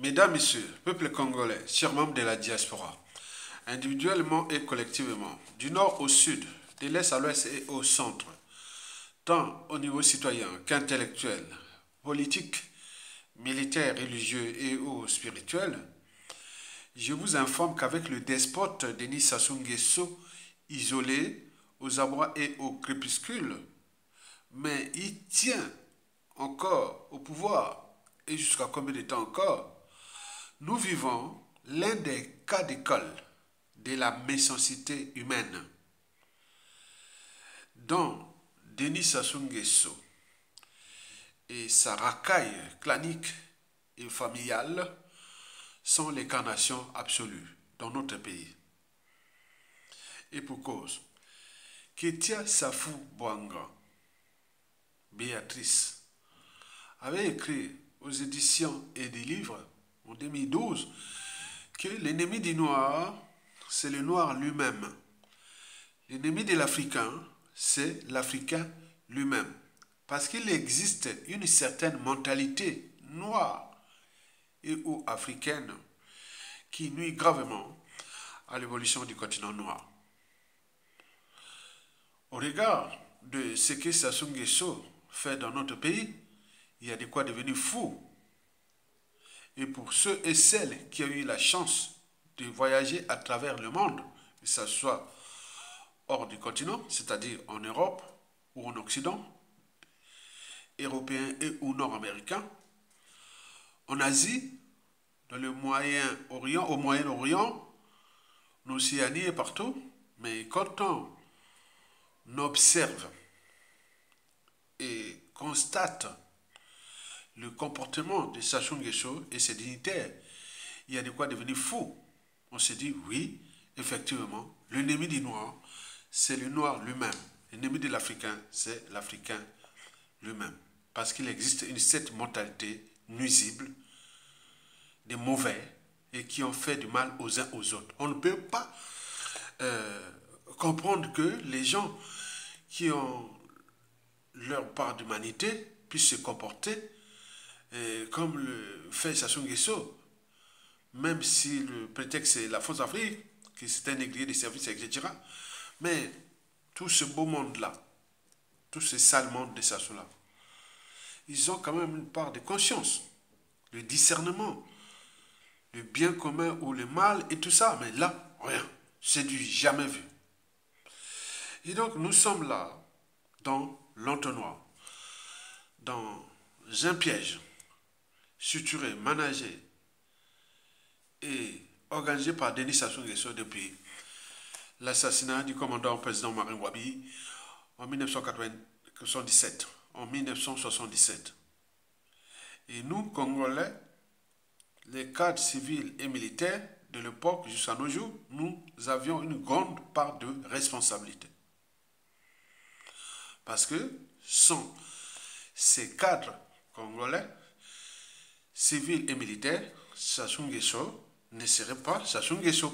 Mesdames, Messieurs, peuple congolais, chers membres de la diaspora, individuellement et collectivement, du nord au sud, de l'est à l'ouest et au centre, tant au niveau citoyen qu'intellectuel, politique, militaire, religieux et ou spirituel, je vous informe qu'avec le despote Denis Sassou Nguesso, isolé aux abois et au crépuscule, mais il tient encore au pouvoir, et jusqu'à combien de temps encore, nous vivons l'un des cas d'école de la méchanceté humaine, dont Denis Sassou Nguesso et sa racaille clanique et familiale sont l'incarnation absolue dans notre pays. Et pour cause, Ketia Safou Bouanga, Béatrice, avait écrit aux éditions et des livres en 2012 que l'ennemi du noir, c'est le noir lui-même. L'ennemi de l'Africain, c'est l'Africain lui-même. Parce qu'il existe une certaine mentalité noire et ou africaine qui nuit gravement à l'évolution du continent noir. Au regard de ce que Sassou Nguesso fait dans notre pays, il y a de quoi devenir fou. Et pour ceux et celles qui ont eu la chance de voyager à travers le monde, que ce soit hors du continent, c'est-à-dire en Europe ou en Occident, européens et ou nord-américains, en Asie, dans le Moyen-Orient, au Moyen-Orient, en Océanie et partout, mais quand on observe et constate le comportement de Sassou Nguesso et ses dignitaires, il y a de quoi devenir fou. On se dit, oui, effectivement, l'ennemi du noir, c'est le noir lui-même. L'ennemi de l'Africain, c'est l'Africain lui-même. Parce qu'il existe cette mentalité nuisible, des mauvais, et qui ont fait du mal aux uns aux autres. On ne peut pas comprendre que les gens qui ont leur part d'humanité puissent se comporter comme le fait Sassou Nguesso, même si le prétexte c'est la France Afrique, que c'est un négligé des services, etc. Mais tout ce beau monde-là, tout ce sale monde de Sassou-là, ils ont quand même une part de conscience, le discernement, le bien commun ou le mal et tout ça. Mais là, rien, c'est du jamais vu. Et donc nous sommes là, dans l'entonnoir, dans un piège, suturé, managé et organisé par Denis Sassou Nguesso depuis l'assassinat du commandant président Marine Wabi en 1977. En 1977. Et nous, Congolais, les cadres civils et militaires de l'époque jusqu'à nos jours, nous avions une grande part de responsabilité. Parce que sans ces cadres congolais, civils et militaires, Sassou Nguesso ne serait pas Sassou Nguesso.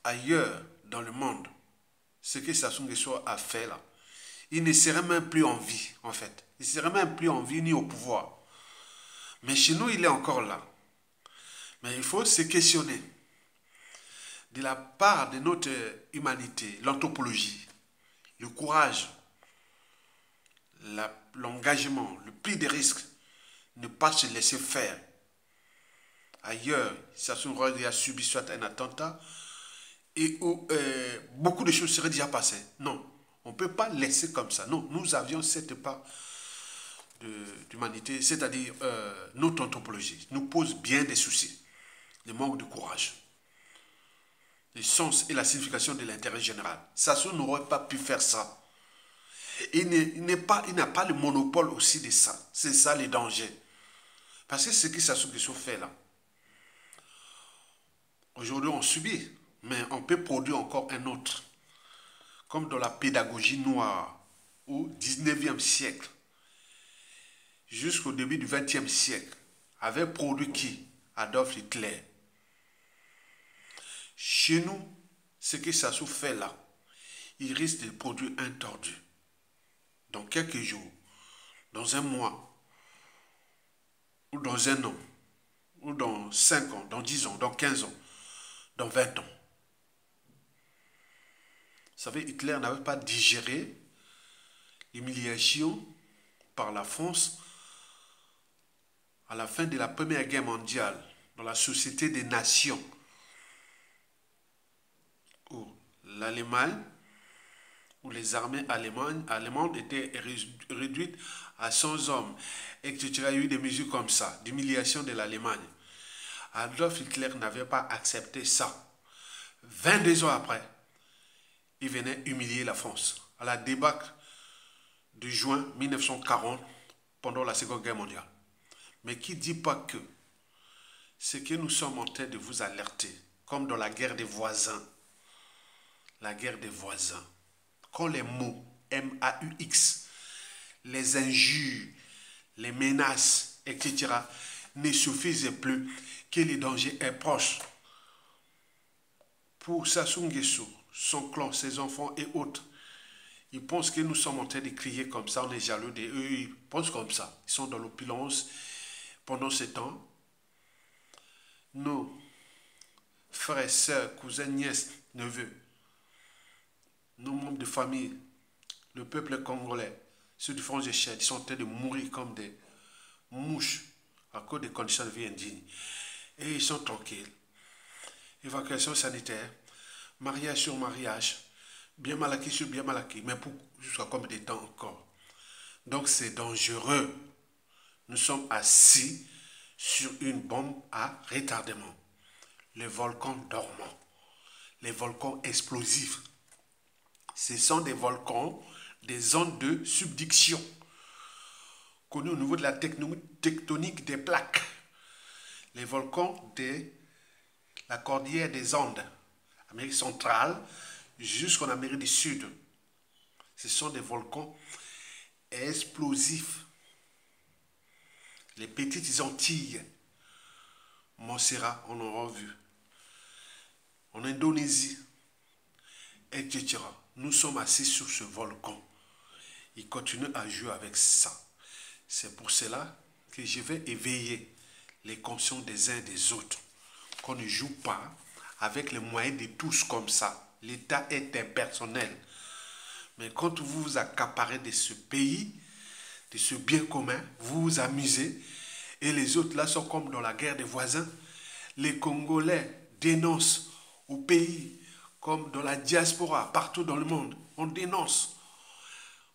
Ailleurs dans le monde, ce que Sassou Nguesso a fait là, il ne serait même plus en vie, en fait. Il ne serait même plus en vie ni au pouvoir. Mais chez nous, il est encore là. Mais il faut se questionner de la part de notre humanité, l'anthropologie, le courage, l'engagement, le prix des risques, ne pas se laisser faire. Ailleurs, Sassou Nguesso a subi soit un attentat et où beaucoup de choses seraient déjà passées. Non, on ne peut pas laisser comme ça. Non, nous avions cette part d'humanité, c'est-à-dire notre anthropologie, nous pose bien des soucis. Le manque de courage, le sens et la signification de l'intérêt général. Sassou n'aurait pas pu faire ça. Il n'a pas le monopole aussi de ça. C'est ça le danger. Parce que ce que Sassou Nguesso fait là, aujourd'hui on subit, mais on peut produire encore un autre. Comme dans la pédagogie noire, au 19e siècle, jusqu'au début du 20e siècle, avait produit qui? Adolf Hitler. Chez nous, ce que Sassou fait là, il risque de produire un tordu. Dans quelques jours, dans un mois, ou dans un an, ou dans 5 ans, dans 10 ans, dans 15 ans, dans 20 ans. Vous savez, Hitler n'avait pas digéré l'humiliation par la France à la fin de la Première Guerre mondiale, dans la Société des Nations, où l'Allemagne, où les armées allemandes étaient réduites à 100 hommes, et que tu as eu des mesures comme ça, d'humiliation de l'Allemagne. Adolf Hitler n'avait pas accepté ça. 22 ans après, il venait humilier la France à la débâcle de juin 1940 pendant la Seconde Guerre mondiale. Mais qui ne dit pas que ce que nous sommes en train de vous alerter, comme dans la guerre des voisins, la guerre des voisins, quand les mots M-A-U-X, les injures, les menaces, etc., ne suffisent plus, que le danger est proche. Pour Sassou Nguesso, son clan, ses enfants et autres, ils pensent que nous sommes en train de crier comme ça, on est jaloux d'eux, ils pensent comme ça. Ils sont dans l'opulence. Pendant ce temps, nos frères, sœurs, cousins, nièces, neveux, nos membres de famille, le peuple congolais, ceux du front d'échelle, ils sont en train de mourir comme des mouches à cause des conditions de vie indignes. Et ils sont tranquilles. Évacuation sanitaire, mariage sur mariage, bien mal acquis sur bien mal acquis, mais pour jusqu'à combien de temps encore? Donc c'est dangereux. Nous sommes assis sur une bombe à retardement. Les volcans dormants, les volcans explosifs. Ce sont des volcans, des zones de subduction, connues au niveau de la tectonique des plaques. Les volcans de la cordillère des Andes, Amérique centrale, jusqu'en Amérique du Sud. Ce sont des volcans explosifs. Les petites Antilles, Montserrat, on en aura vu. En Indonésie, etc. Nous sommes assis sur ce volcan. Il continue à jouer avec ça. C'est pour cela que je vais éveiller les consciences des uns et des autres. Qu'on ne joue pas avec les moyens de tous comme ça. L'État est impersonnel. Mais quand vous vous accaparez de ce pays, de ce bien commun, vous vous amusez, et les autres là sont comme dans la guerre des voisins. Les Congolais dénoncent au pays, comme dans la diaspora, partout dans le monde. On dénonce,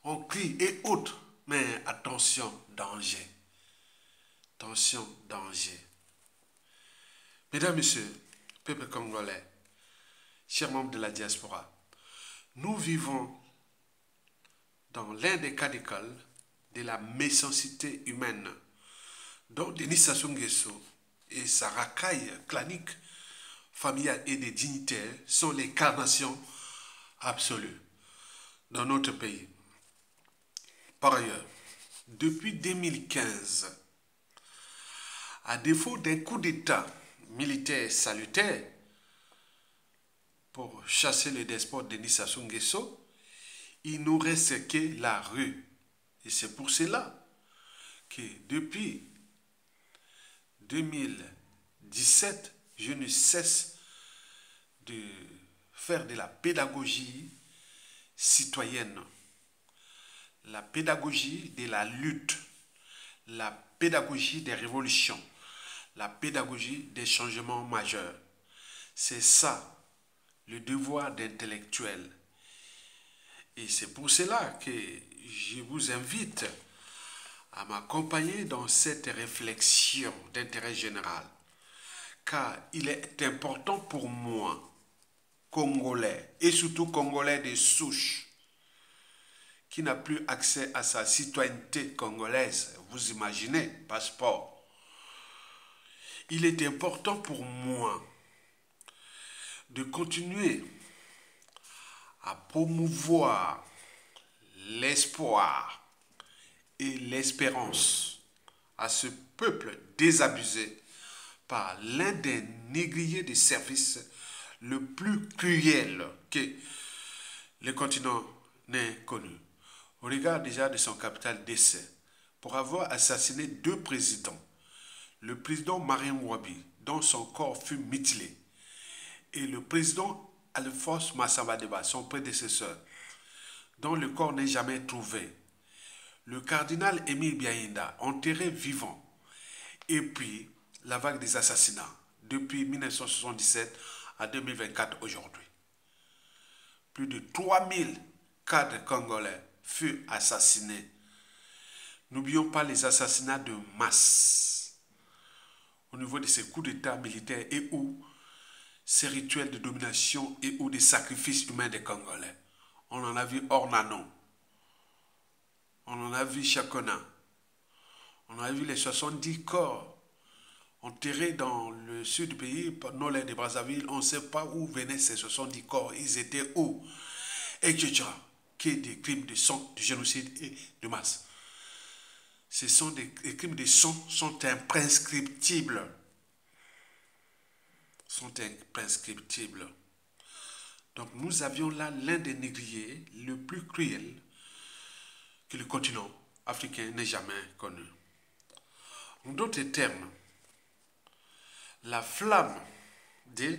on crie et autres. Mais attention, danger. Attention, danger. Mesdames, Messieurs, peuple congolais, chers membres de la diaspora, nous vivons dans l'un des cas d'école de la méchanceté humaine, dont Denis Sassou Nguesso et sa racaille clanique, familiale et des dignitaires sont les carnations absolues dans notre pays. Par ailleurs, depuis 2015, à défaut d'un coup d'État militaire salutaire pour chasser le despote Denis Sassou Nguesso, il nous reste que la rue. Et c'est pour cela que depuis 2017, je ne cesse de faire de la pédagogie citoyenne, la pédagogie de la lutte, la pédagogie des révolutions, la pédagogie des changements majeurs. C'est ça, le devoir d'intellectuel. Et c'est pour cela que je vous invite à m'accompagner dans cette réflexion d'intérêt général. Car il est important pour moi, Congolais, et surtout Congolais de souche, qui n'a plus accès à sa citoyenneté congolaise, vous imaginez, passeport. Il est important pour moi de continuer à promouvoir l'espoir et l'espérance à ce peuple désabusé par l'un des négriers des services le plus cruel que le continent n'ait connu. Au regard déjà de son capital décès, pour avoir assassiné 2 présidents, le président Marien Ngouabi, dont son corps fut mutilé, et le président Alphonse Massamba Deba, son prédécesseur, dont le corps n'est jamais trouvé, le cardinal Émile Biaïnda, enterré vivant, et puis la vague des assassinats, depuis 1977 à 2024 aujourd'hui. Plus de 3000 cadres congolais furent assassinés. N'oublions pas les assassinats de masse au niveau de ces coups d'État militaires et ou ces rituels de domination et ou des sacrifices humains des Congolais. On en a vu Ornano, on en a vu Chakona, on a vu les 70 corps enterrés dans le sud du pays, non l'air de Brazzaville. On ne sait pas où venaient ces 70 corps, ils étaient où, etc. Qui est des crimes de sang, de génocide et de masse. Ce sont des crimes de sang sont imprescriptibles. Donc nous avions là l'un des négriers le plus cruel que le continent africain n'ait jamais connu. En d'autres termes, la flamme de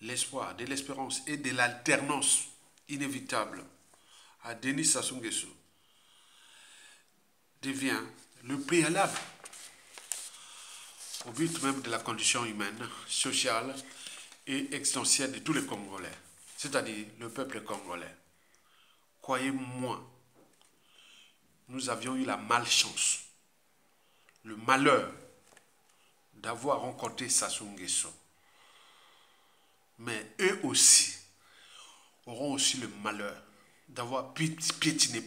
l'espoir, de l'espérance et de l'alternance inévitable à Denis Sassou Nguesso devient le préalable au but même de la condition humaine, sociale et existentielle de tous les Congolais, c'est-à-dire le peuple congolais. Croyez-moi, nous avions eu la malchance, le malheur d'avoir rencontré Sassou Nguesso. Mais eux aussi auront aussi le malheur d'avoir piétiné,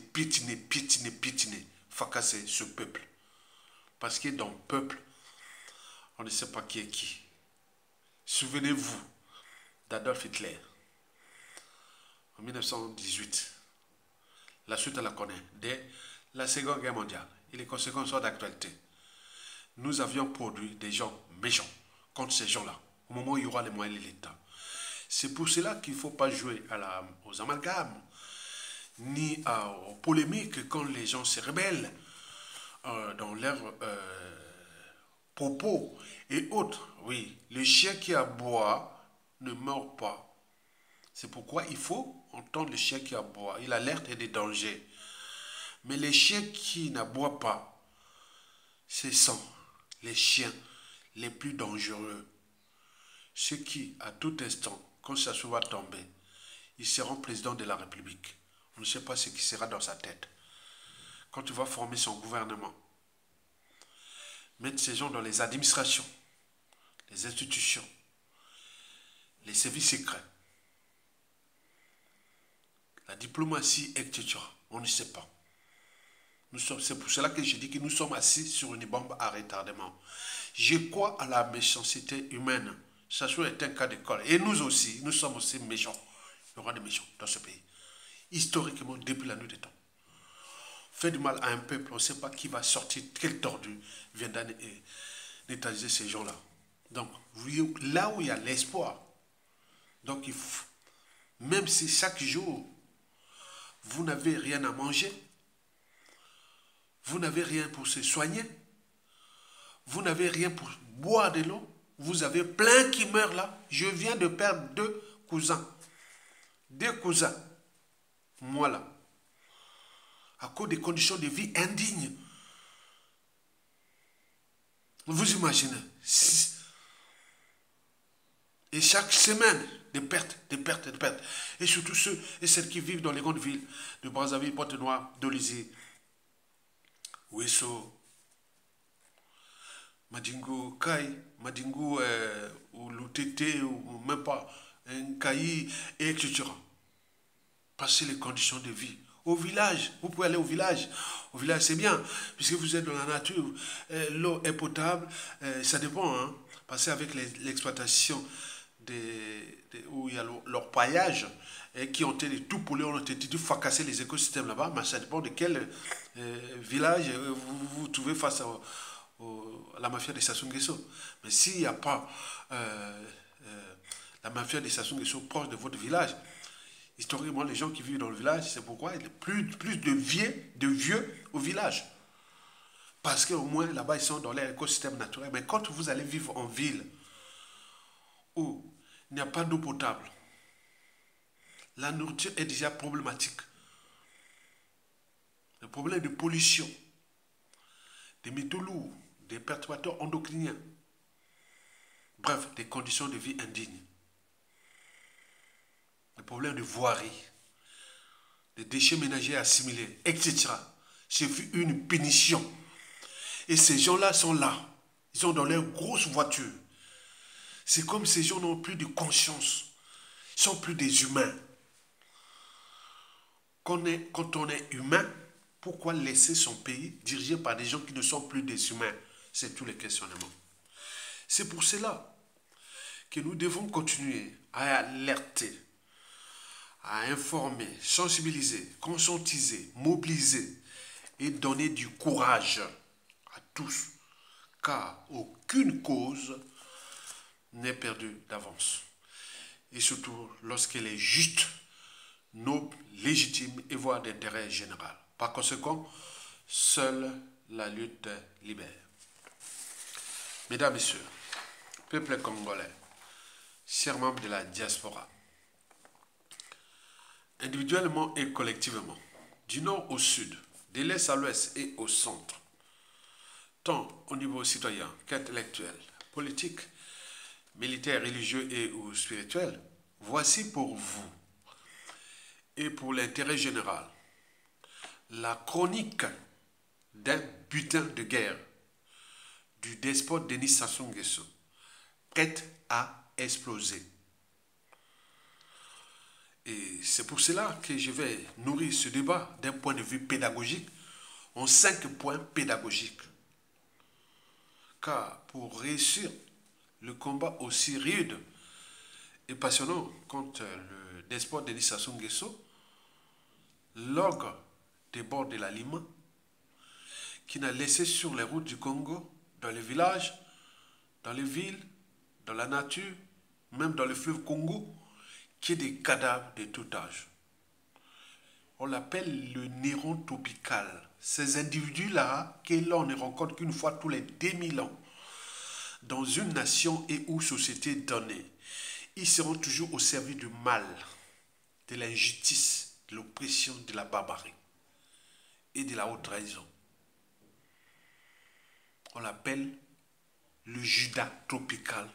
fracassé ce peuple. Parce que dans le peuple, on ne sait pas qui est qui. Souvenez-vous d'Adolf Hitler. En 1918, la suite à la connaît, dès la Seconde Guerre mondiale, et les conséquences sont d'actualité. Nous avions produit des gens méchants contre ces gens-là, au moment où il y aura les moyens de l'État. C'est pour cela qu'il ne faut pas jouer aux amalgames, ni aux polémiques quand les gens se rebellent dans leurs propos et autres. Oui, le chien qui aboie ne meurt pas. C'est pourquoi il faut entendre le chien qui aboie. Il alerte des dangers. Mais les chiens qui n'aboient pas, ce sont les chiens les plus dangereux. Ceux qui, à tout instant, quand Sassou va tomber, ils seront président de la République. On ne sait pas ce qui sera dans sa tête. Quand il va former son gouvernement, mettre ces gens dans les administrations, les institutions, les services secrets, la diplomatie, etc. On ne sait pas. C'est pour cela que je dis que nous sommes assis sur une bombe à retardement. Je crois à la méchanceté humaine. Sassou est un cas d'école. Et nous aussi, nous sommes aussi méchants. Il y aura des méchants dans ce pays. Historiquement, depuis la nuit des temps. Fait du mal à un peuple, on ne sait pas qui va sortir, quel tordu viendra neutraliser ces gens-là. Donc, là où il y a l'espoir, donc même si chaque jour, vous n'avez rien à manger, vous n'avez rien pour se soigner, vous n'avez rien pour boire de l'eau, vous avez plein qui meurent là. Je viens de perdre deux cousins, moi là, à cause des conditions de vie indignes. Vous imaginez? Et chaque semaine, des pertes. Et surtout ceux et celles qui vivent dans les grandes villes de Brazzaville, Pointe-Noire, Dolisie, Ouesso, Madingo, Kai, Madingo, ou Lutete, ou même pas, Nkayi, etc. Passer les conditions de vie. Au village, vous pouvez aller au village. Au village, c'est bien, puisque vous êtes dans la nature. L'eau est potable, ça dépend. Hein. Parce qu'avec l'exploitation où il y a leur paillage, qui ont été tout pollués, ont été tout fracassés les écosystèmes là-bas, mais ça dépend de quel village vous vous trouvez face à la mafia de Sassou Nguesso. Mais s'il n'y a pas la mafia de Sassou Nguesso proche de votre village, historiquement, les gens qui vivent dans le village, c'est pourquoi il y a plus de vieux au village. Parce qu'au moins, là-bas, ils sont dans leur écosystème naturel. Mais quand vous allez vivre en ville, où il n'y a pas d'eau potable, la nourriture est déjà problématique. Le problème de pollution, des métaux lourds, des perturbateurs endocriniens, bref, des conditions de vie indignes. Le problème de voirie, des déchets ménagers assimilés, etc. C'est une punition. Et ces gens-là sont là. Ils sont dans leurs grosses voitures. C'est comme ces gens n'ont plus de conscience. Ils ne sont plus des humains. Quand on est humain, pourquoi laisser son pays dirigé par des gens qui ne sont plus des humains? C'est tous les questionnements. C'est pour cela que nous devons continuer à alerter, à informer, sensibiliser, conscientiser, mobiliser et donner du courage à tous, car aucune cause n'est perdue d'avance. Et surtout lorsqu'elle est juste, noble, légitime et voire d'intérêt général. Par conséquent, seule la lutte libère. Mesdames, Messieurs, peuple congolais, chers membres de la diaspora, individuellement et collectivement, du nord au sud, de l'est à l'ouest et au centre, tant au niveau citoyen qu'intellectuel, politique, militaire, religieux et ou spirituel, voici pour vous et pour l'intérêt général la chronique d'un butin de guerre du despote Denis Sassou Nguesso, prête à exploser. Et c'est pour cela que je vais nourrir ce débat d'un point de vue pédagogique, en 5 points pédagogiques. Car pour réussir le combat aussi rude et passionnant contre le despote Denis Sassou Nguesso, l'ogre des bords de la Lima, qui n'a laissé sur les routes du Congo, dans les villages, dans les villes, dans la nature, même dans le fleuve Congo, qui est des cadavres de tout âge. On l'appelle le néron tropical. Ces individus-là, que l'on ne rencontre qu'une fois tous les 2000 ans, dans une nation et ou société donnée, ils seront toujours au service du mal, de l'injustice, de l'oppression, de la barbarie et de la haute trahison. On l'appelle le Judas tropical.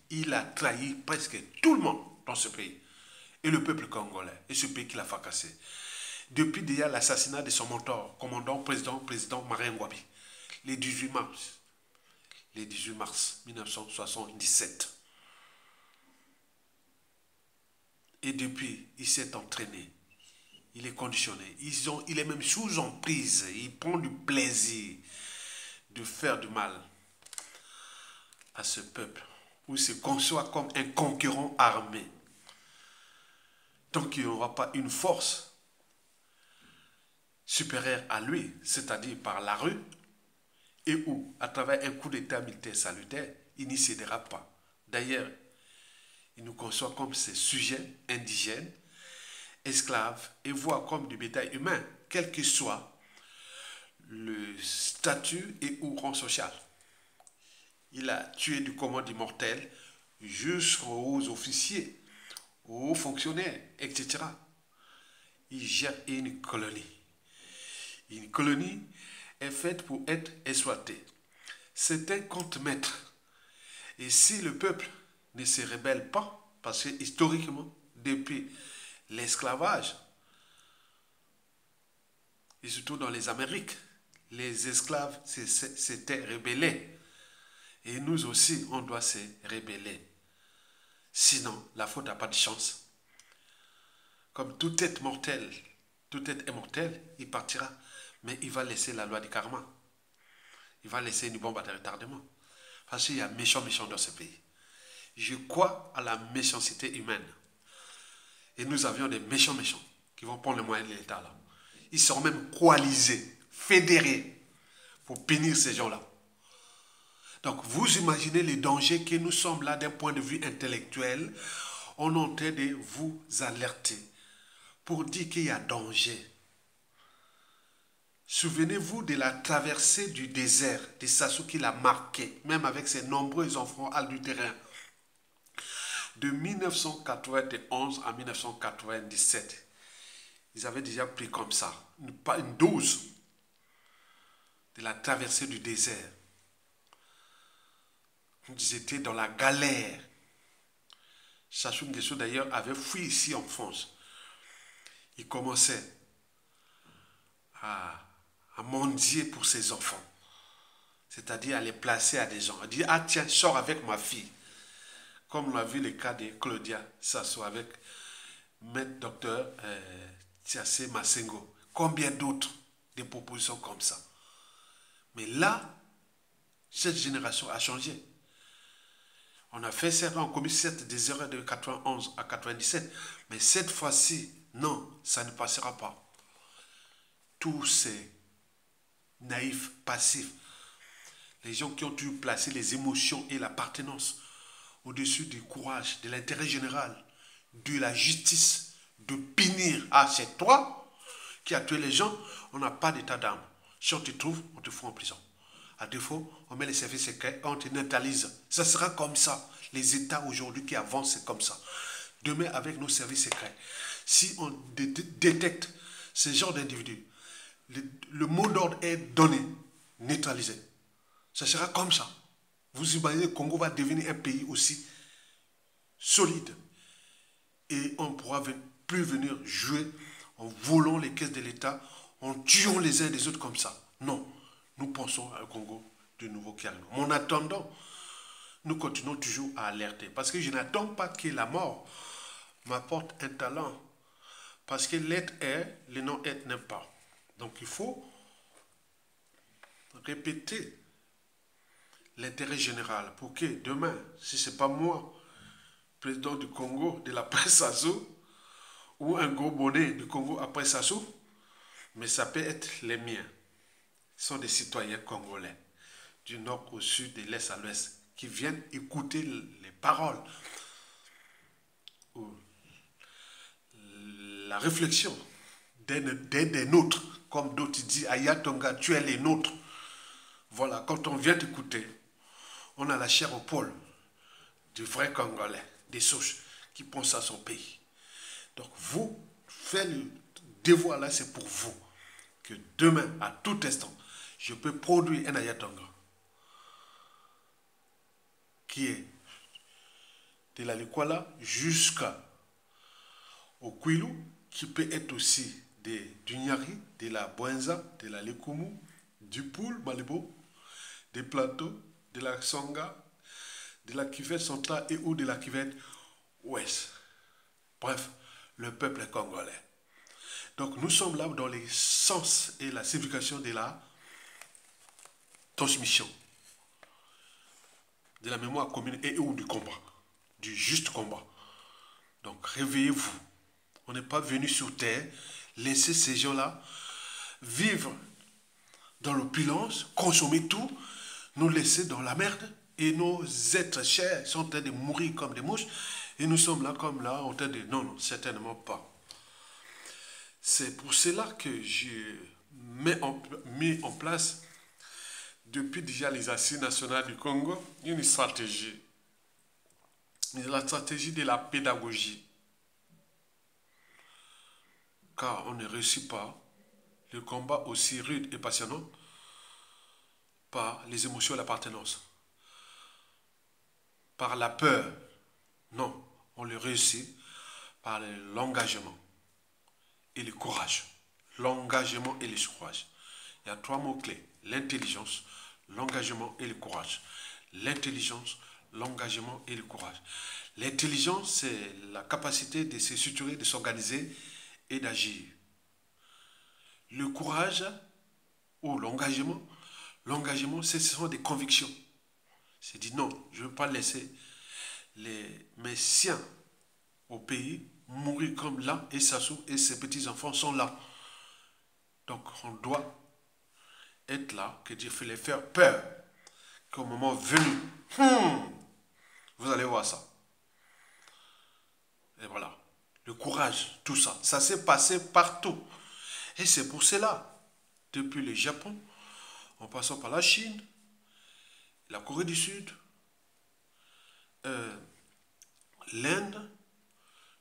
Il a trahi presque tout le monde dans ce pays. Et le peuple congolais. Et ce pays qui l'a fracassé. Depuis déjà l'assassinat de son mentor, commandant, président Marien Ngouabi, le 18 mars 1977. Et depuis, il s'est entraîné. Il est conditionné. Il est même sous emprise. Il prend du plaisir de faire du mal à ce peuple, où il se conçoit comme un conquérant armé. Donc il n'y aura pas une force supérieure à lui, c'est-à-dire par la rue, et où, à travers un coup d'état militaire salutaire, il n'y cédera pas. D'ailleurs, il nous conçoit comme ses sujets indigènes, esclaves, et voire comme du bétail humain, quel que soit le statut et ou rang social. Il a tué du commande immortel jusqu'aux officiers, aux fonctionnaires, etc. Il gère une colonie. Une colonie est faite pour être exploitée. C'est un contre-maître. Et si le peuple ne se rebelle pas, parce que historiquement, depuis l'esclavage, et surtout dans les Amériques, les esclaves s'étaient rebellés. Et nous aussi, on doit se rebeller. Sinon, la faute n'a pas de chance. Comme tout être mortel, tout être est mortel, il partira. Mais il va laisser la loi du karma. Il va laisser une bombe à retardement. Parce qu'il y a méchants dans ce pays. Je crois à la méchanceté humaine. Et nous avions des méchants qui vont prendre les moyens de l'État là. Ils seront même coalisés, fédérés pour punir ces gens-là. Donc vous imaginez les dangers que nous sommes là d'un point de vue intellectuel. On est en train de vous alerter pour dire qu'il y a danger. Souvenez-vous de la traversée du désert de Sassou qui l'a marqué, même avec ses nombreux enfants adultérins. De 1991 à 1997, ils avaient déjà pris comme ça une dose de la traversée du désert. Ils étaient dans la galère. Sassou Nguesso d'ailleurs avait fui ici en France. Il commençait à mendier pour ses enfants. C'est-à-dire à les placer à des gens. À dire, ah tiens, sors avec ma fille. Comme on a vu le cas de Claudia Sassou avec maître docteur Tiassé Massengo. Combien d'autres des propositions comme ça. Mais là, cette génération a changé. On a fait certes, on a commis certes des erreurs de 91 à 97, mais cette fois-ci, non, ça ne passera pas. Tous ces naïfs, passifs, les gens qui ont dû placer les émotions et l'appartenance au-dessus du courage, de l'intérêt général, de la justice, de punir. Ah, c'est toi qui as tué les gens, on n'a pas d'état d'âme. Si on te trouve, on te fout en prison. À défaut, on met les services secrets, on te neutralise. Ça sera comme ça. Les États aujourd'hui qui avancent, c'est comme ça. Demain, avec nos services secrets, si on détecte ce genre d'individus, le mot d'ordre est donné, neutralisé. Ça sera comme ça. Vous imaginez que le Congo va devenir un pays aussi solide. Et on ne pourra plus venir jouer en volant les caisses de l'État, en tuant les uns des autres comme ça. Non, nous pensons à un Congo de nouveau qui arrive. Mais en attendant, nous continuons toujours à alerter. Parce que je n'attends pas que la mort m'apporte un talent. Parce que l'être est, le non-être n'est pas. Donc il faut répéter l'intérêt général pour que demain, si ce n'est pas moi, président du Congo, de l'après Sassou, ou un gros bonnet du Congo après Sassou, mais ça peut être les miens. Ils sont des citoyens congolais, du nord au sud, de l'est à l'ouest, qui viennent écouter les paroles ou la réflexion des nôtres, comme d'autres disent, Ayatonga, tu es les nôtres. Voilà, quand on vient t'écouter, on a la chair au pôle du vrai Congolais, des souches qui pensent à son pays. Donc vous, faites le devoir là, c'est pour vous. Que demain, à tout instant, je peux produire un Ayatonga qui est de la Likwala jusqu'au Kwilu, qui peut être aussi du Nyari, de la Bwenza, de la Lekumu, du Poul, Malibo, des plateaux, de la Songa, de la cuvette centrale et ou de la cuvette ouest. Bref, le peuple est congolais. Donc nous sommes là dans les sens et la signification de la transmission, de la mémoire commune et ou du combat, du juste combat. Donc réveillez-vous. On n'est pas venu sur terre laisser ces gens-là vivre dans l'opulence, consommer tout, nous laisser dans la merde. Et nos êtres chers sont en train de mourir comme des mouches. Et nous sommes là comme là, en train de... Non, non, certainement pas. C'est pour cela que j'ai mis en place, depuis déjà les assises nationales du Congo, une stratégie. La stratégie de la pédagogie. Car on ne réussit pas le combat aussi rude et passionnant par les émotions et l'appartenance. Par la peur. Non, on le réussit par l'engagement et le courage. L'engagement et le courage. Il y a 3 mots-clés. L'intelligence, l'engagement et le courage. L'intelligence, l'engagement et le courage. L'intelligence, c'est la capacité de se structurer, de s'organiser et d'agir. Le courage ou l'engagement, ce sont des convictions. C'est dit non, je ne veux pas laisser mes siens au pays mourir comme là, et Sassou et ses petits-enfants sont là. Donc on doit être là, que Dieu fait les faire peur, qu'au moment venu, vous allez voir ça. Et voilà, le courage, tout ça, ça s'est passé partout. Et c'est pour cela depuis le Japon, en passant par la Chine, la Corée du Sud, l'Inde,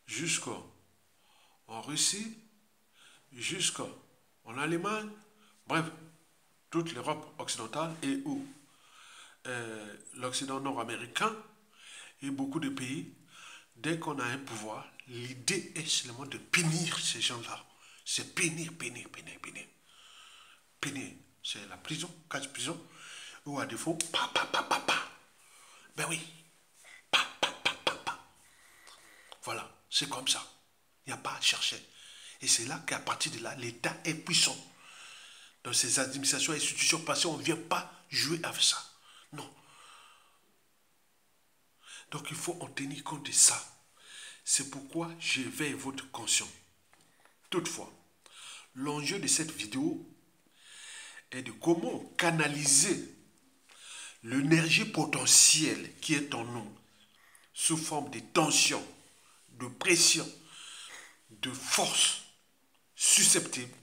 jusqu'en Russie, jusqu'en Allemagne, bref, toute l'Europe occidentale et où l'Occident nord-américain et beaucoup de pays, dès qu'on a un pouvoir, l'idée est seulement de punir ces gens-là. C'est punir, punir, punir, punir. Punir, c'est la prison, case prison, ou à défaut, pa, pa, pa, pa, pa. Ben oui, pa, pa, pa, pa, pa. Voilà, c'est comme ça. Il n'y a pas à chercher. Et c'est là qu'à partir de là, l'État est puissant. Dans ces administrations et institutions passées, on ne vient pas jouer avec ça. Non. Donc il faut en tenir compte de ça. C'est pourquoi j'éveille votre conscience. Toutefois, l'enjeu de cette vidéo est de comment canaliser l'énergie potentielle qui est en nous sous forme de tension, de pression, de force susceptible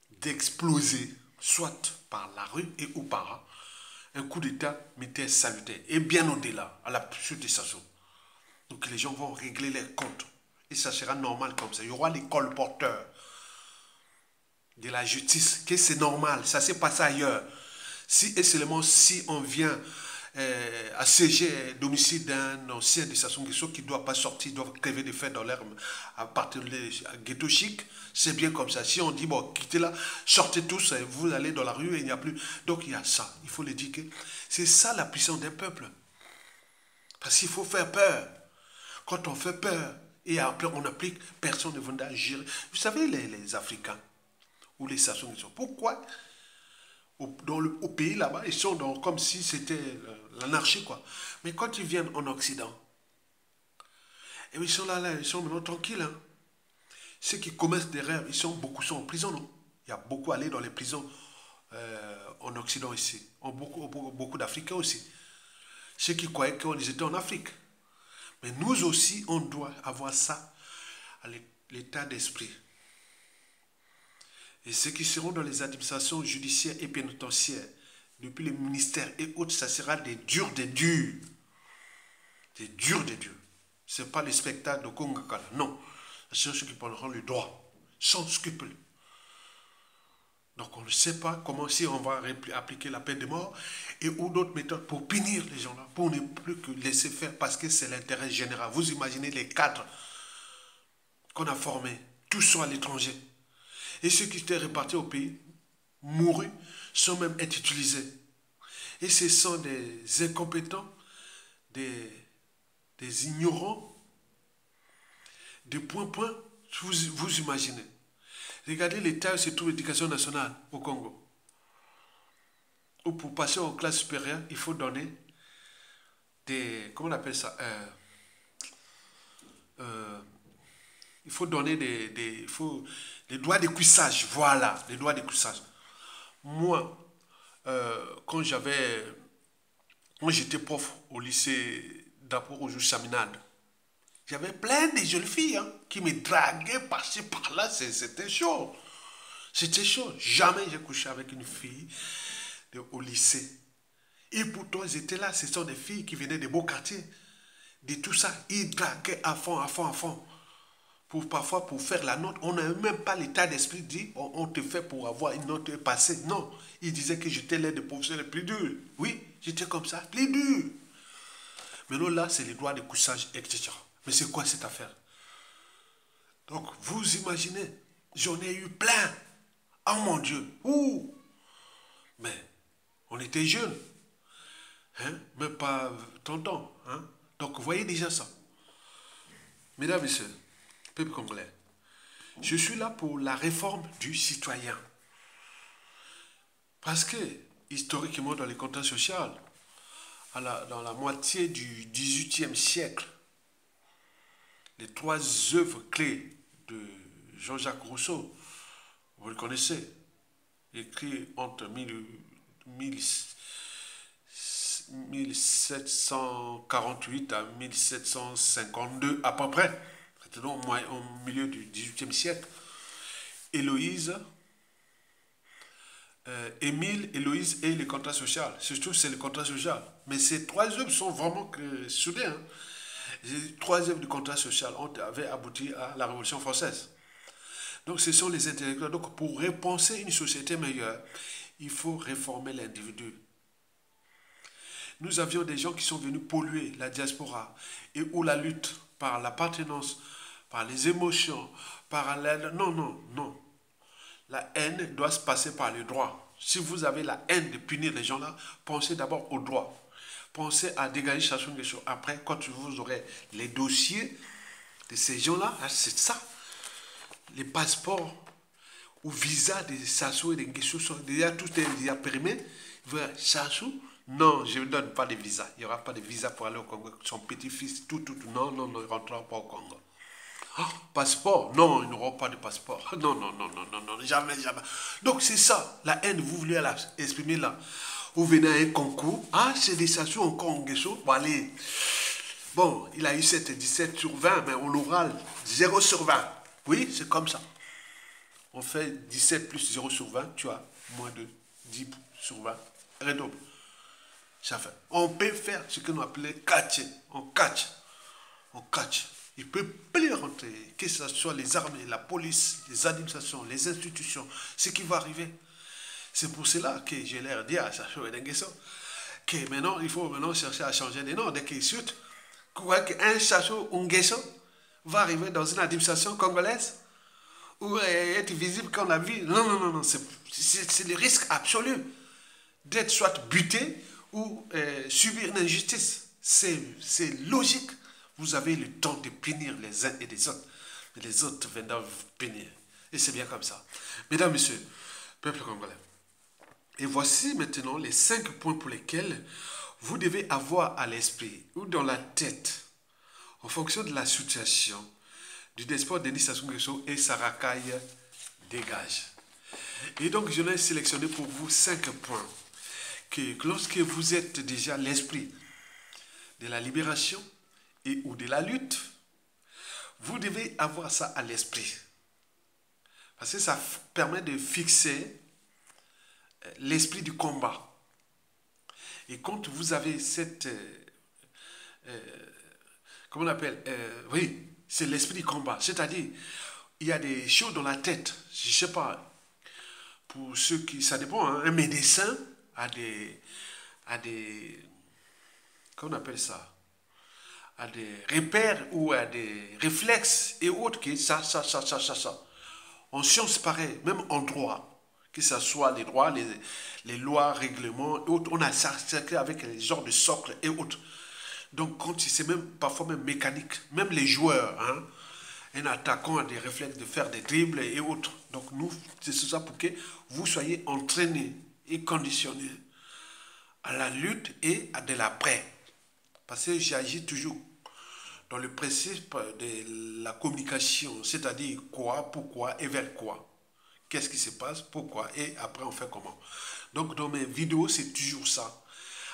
d'exploser, soit par la rue et ou par un coup d'état militaire salutaire, et bien au-delà, à la suite de ça. Donc les gens vont régler les comptes, et ça sera normal comme ça. Il y aura les colporteurs de la justice, que c'est normal, ça s'est passé ailleurs. Si et seulement si on vient assiéger domicile d'un ancien de Sassou Nguesso qui ne doit pas sortir, doit crever de faim dans l'air à partir de ghetto chic, c'est bien comme ça. Si on dit, bon, quittez là, sortez tous, vous allez dans la rue et il n'y a plus. Donc il y a ça, il faut le dire que c'est ça la puissance d'un peuple. Parce qu'il faut faire peur. Quand on fait peur, et après on applique, personne ne va agir. Vous savez, les Africains, ou les Sassou Nguesso, pourquoi au pays là-bas, ils sont comme si c'était l'anarchie, quoi. Mais quand ils viennent en Occident, et ils sont là, ils sont maintenant tranquilles. Hein. Ceux qui commettent des erreurs, beaucoup sont en prison, non? Il y a beaucoup allé dans les prisons en Occident ici. Beaucoup d'Africains aussi. Ceux qui croyaient qu'on était en Afrique. Mais nous aussi, on doit avoir ça à l'état d'esprit. Et ceux qui seront dans les administrations judiciaires et pénitentiaires, depuis les ministères et autres, ça sera des durs des durs. Des durs des durs. Ce n'est pas le spectacle de Kongakala, non. Ce sont ceux qui prendront le droit, sans scrupule. Donc on ne sait pas comment, si on va appliquer la peine de mort et ou d'autres méthodes pour punir les gens-là, pour ne plus que laisser faire parce que c'est l'intérêt général. Vous imaginez les cadres qu'on a formés, tous sont à l'étranger. Et ceux qui étaient répartis au pays, mourus, sans même être utilisés. Et ce sont des incompétents, des ignorants, des points, vous imaginez. Regardez l'état où se trouve l'éducation nationale au Congo. Où pour passer aux classes supérieures, il faut donner des... Comment on appelle ça il faut donner des doigts de cuissage. Voilà, les doigts de cuissage. Moi, quand j'étais prof au lycée d'Aporojo Chaminade, j'avais plein de jeunes filles qui me draguaient par-ci par-là. C'était chaud. C'était chaud. Jamais j'ai couché avec une fille au lycée. Et pourtant, ils étaient là. Ce sont des filles qui venaient des beaux quartiers. De tout ça, ils draguaient à fond, à fond, à fond. Parfois, pour faire la note, on n'a même pas l'état d'esprit de dire on te fait pour avoir une note passée. Non, ils disaient que j'étais l'un des professeurs les plus durs. Oui, j'étais comme ça, plus dur. Mais là, c'est les droits de couchage, etc. Mais c'est quoi cette affaire? Donc, vous imaginez, j'en ai eu plein. Oh mon Dieu, ouh. Mais on était jeunes. Hein? Même pas 30 ans. Hein? Donc, vous voyez déjà ça. Mesdames et messieurs, peuple congolais, je suis là pour la réforme du citoyen. Parce que, historiquement, dans les contextes sociaux, dans la moitié du XVIIIe siècle, les 3 œuvres clés de Jean-Jacques Rousseau, vous le connaissez, écrit entre 1748 à 1752 à peu près, c'est-à-dire au milieu du XVIIIe siècle. Héloïse, Émile, Héloïse et le contrat social. Surtout, c'est le contrat social. Mais ces trois œuvres sont vraiment soudées. Hein. Les trois œuvres du contrat social avaient abouti à la Révolution française. Donc, ce sont les intellectuels. Donc, pour repenser une société meilleure, il faut réformer l'individu. Nous avions des gens qui sont venus polluer la diaspora et où la lutte par l'appartenance, par les émotions, par l'aide. Non, non, non. La haine doit se passer par le droit. Si vous avez la haine de punir les gens-là, pensez d'abord au droit. Pensez à dégager Sassou Nguesso. Après, quand vous aurez les dossiers de ces gens-là, c'est ça. Les passeports ou visas de Sassou et de Nguesso sont déjà tout est déjà périmé. Sassou, non, je ne donne pas de visa. Il n'y aura pas de visa pour aller au Congo. Son petit-fils, tout. Non, non, non, il ne rentrera pas au Congo. Oh, passeport, non, ils n'auront pas de passeport. Non, non, non, non, non, non, jamais, jamais. Donc c'est ça, la haine, vous voulez exprimer là. Vous venez à un concours, ah, c'est des Sassou encore en Nguesso. Bon, allez. Bon, il a eu 17 sur 20, mais on l'oral, 0 sur 20. Oui, c'est comme ça. On fait 17 plus 0 sur 20, tu as moins de 10 sur 20. Redouble. Ça fait. On peut faire ce que nous appelons catcher. On catch. On catch. Il peut plus rentrer, que ce soit les armées, la police, les administrations, les institutions, ce qui va arriver. C'est pour cela que je leur dis à Sassou Nguesso que maintenant, il faut maintenant chercher à changer de nom. Dès qu'il saute, qu'un Sassou Nguesso va arriver dans une administration congolaise ou être visible comme la vie. Non, non, non, non, c'est le risque absolu d'être soit buté ou subir une injustice. C'est logique. Vous avez le temps de punir les uns et les autres. Mais les autres viendront vous punir. Et c'est bien comme ça. Mesdames, Messieurs, peuple congolais. Et voici maintenant les 5 points pour lesquels vous devez avoir à l'esprit ou dans la tête, en fonction de la situation, du despot Denis Sassou Nguesso et sa racaille dégage. Et donc, je l'ai sélectionné pour vous 5 points que lorsque vous êtes déjà l'esprit de la libération et ou de la lutte, vous devez avoir ça à l'esprit. Parce que ça permet de fixer l'esprit du combat. Et quand vous avez cette... comment on appelle oui, c'est l'esprit du combat. C'est-à-dire, il y a des choses dans la tête. Je ne sais pas, pour ceux qui... Ça dépend, hein, un médecin a des... Comment on appelle ça, à des repères ou à des réflexes et autres que ça. En sciences, pareil, même en droit, que ce soit les droits, les lois, règlements et autres, on a ça avec les genres de socles et autres. Donc, quand c'est même parfois même mécanique, même les joueurs, hein, un attaquant a des réflexes de faire des dribbles et autres. Donc, nous, c'est ça pour que vous soyez entraînés et conditionnés à la lutte et à de l'après. Parce que j'agis toujours dans le principe de la communication, c'est-à-dire quoi, pourquoi et vers quoi. Qu'est-ce qui se passe, pourquoi et après on fait comment. Donc dans mes vidéos, c'est toujours ça.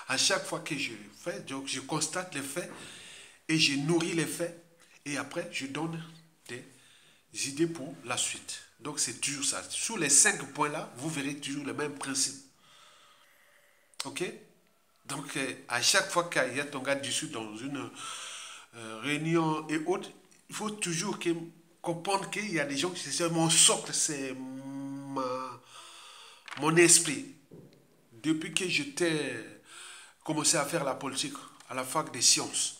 À chaque fois que je fais, donc je constate les faits et je nourris les faits et après je donne des idées pour la suite. Donc c'est toujours ça. Sur les 5 points-là, vous verrez toujours le même principe. Ok? Donc, à chaque fois qu'il y a ton gars dessus dans une réunion et autres, il faut toujours comprendre qu'il y a des gens qui c'est mon socle, c'est mon esprit. Depuis que j'étais commencé à faire la politique à la fac des sciences,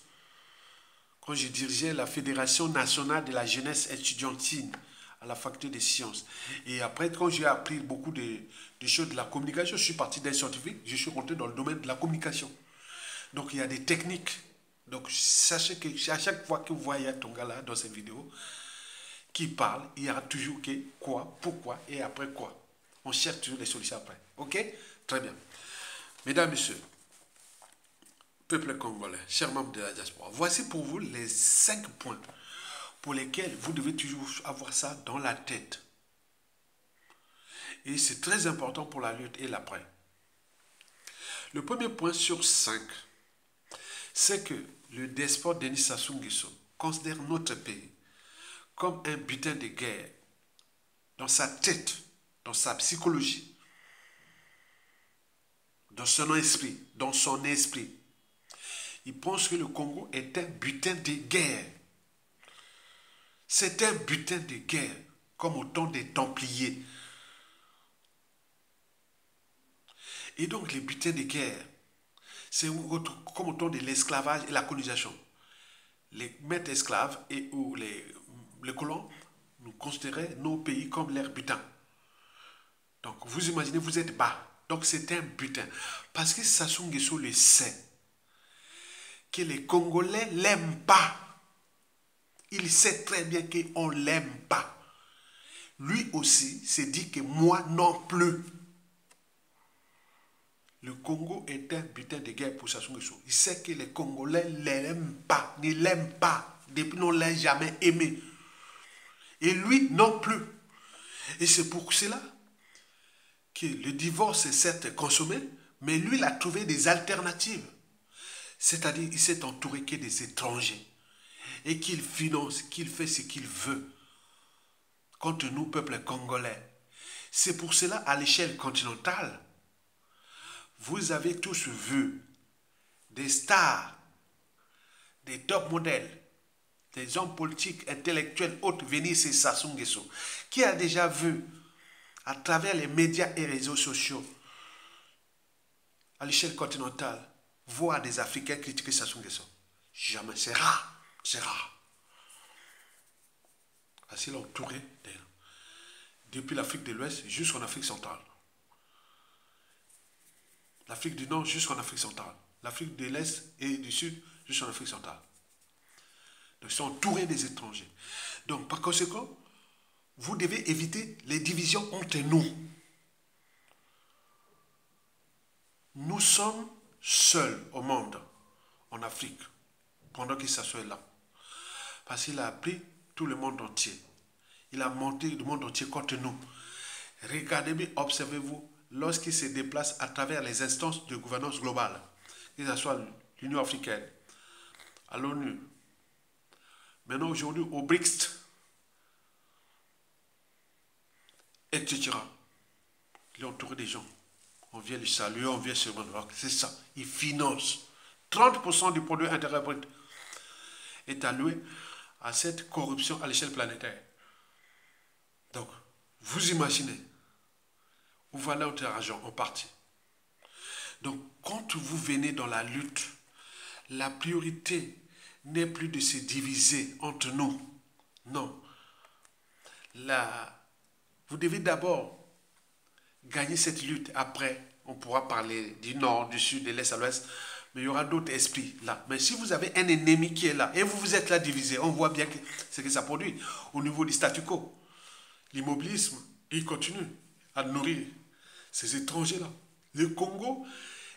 quand je dirigeais la Fédération nationale de la jeunesse estudiantine à la faculté des sciences. Et après, quand j'ai appris beaucoup de choses de la communication, je suis parti d'un scientifique, je suis rentré dans le domaine de la communication. Donc, il y a des techniques. Donc, sachez que à chaque fois que vous voyez ton gars là dans cette vidéo qui parle, il y aura toujours que quoi, pourquoi et après quoi. On cherche toujours les solutions après. Ok? Très bien. Mesdames, Messieurs, peuple congolais, chers membres de la diaspora, voici pour vous les 5 points pour lesquels vous devez toujours avoir ça dans la tête. Et c'est très important pour la lutte et l'après. Le premier point sur 5, c'est que le despote Denis Sassou Nguesso considère notre pays comme un butin de guerre dans sa tête, dans sa psychologie. dans son esprit, il pense que le Congo est un butin de guerre. C'est un butin de guerre, comme au temps des Templiers. Et donc les butins de guerre, c'est comme au temps de l'esclavage et la colonisation. Les maîtres esclaves ou les colons nous considéraient nos pays comme leurs butins. Donc vous imaginez, vous êtes bas. Donc c'est un butin. Parce que Sassou Nguesso le sait, que les Congolais ne l'aiment pas. Il sait très bien qu'on ne l'aime pas. Lui aussi s'est dit que moi non plus. Le Congo est un butin de guerre pour Sassou Nguesso. Il sait que les Congolais ne l'aiment pas, ne l'aiment pas. Depuis on ne l'a jamais aimé. Et lui non plus. Et c'est pour cela que le divorce est certes consommé, mais lui il a trouvé des alternatives. C'est-à-dire il s'est entouré que des étrangers. Et qu'il finance, qu'il fait ce qu'il veut contre nous, peuple congolais. C'est pour cela, à l'échelle continentale, vous avez tous vu des stars, des top modèles, des hommes politiques, intellectuels, autres venir chez Sassou Nguesso. Qui a déjà vu, à travers les médias et réseaux sociaux, à l'échelle continentale, voir des Africains critiquer Sassou Nguesso? Jamais, c'est rare, c'est rare. Parce qu'il est entouré depuis l'Afrique de l'Ouest jusqu'en Afrique centrale. L'Afrique du Nord jusqu'en Afrique centrale. L'Afrique de l'Est et du Sud jusqu'en Afrique centrale. Donc, ils sont entourés des étrangers. Donc, par conséquent, vous devez éviter les divisions entre nous. Nous sommes seuls au monde, en Afrique, pendant qu'il s'assoit là. Parce qu'il a appris tout le monde entier. Il a monté le monde entier contre nous. Regardez bien, observez-vous, lorsqu'il se déplace à travers les instances de gouvernance globale, que ce soit l'Union africaine, à l'ONU, maintenant aujourd'hui au BRICS, etc. Il est entouré des gens. On vient le saluer, on vient se rendre. C'est ça. Il finance. 30% du produit intérieur brut est alloué à cette corruption à l'échelle planétaire. Donc, vous imaginez où va notre argent en partie. Donc, quand vous venez dans la lutte, la priorité n'est plus de se diviser entre nous. Non. Vous devez d'abord gagner cette lutte. Après, on pourra parler du nord, du sud, de l'est à l'ouest. Mais il y aura d'autres esprits là. Mais si vous avez un ennemi qui est là, et vous êtes là divisé, on voit bien ce que ça produit au niveau du statu quo. L'immobilisme, il continue à nourrir ces étrangers-là. Le Congo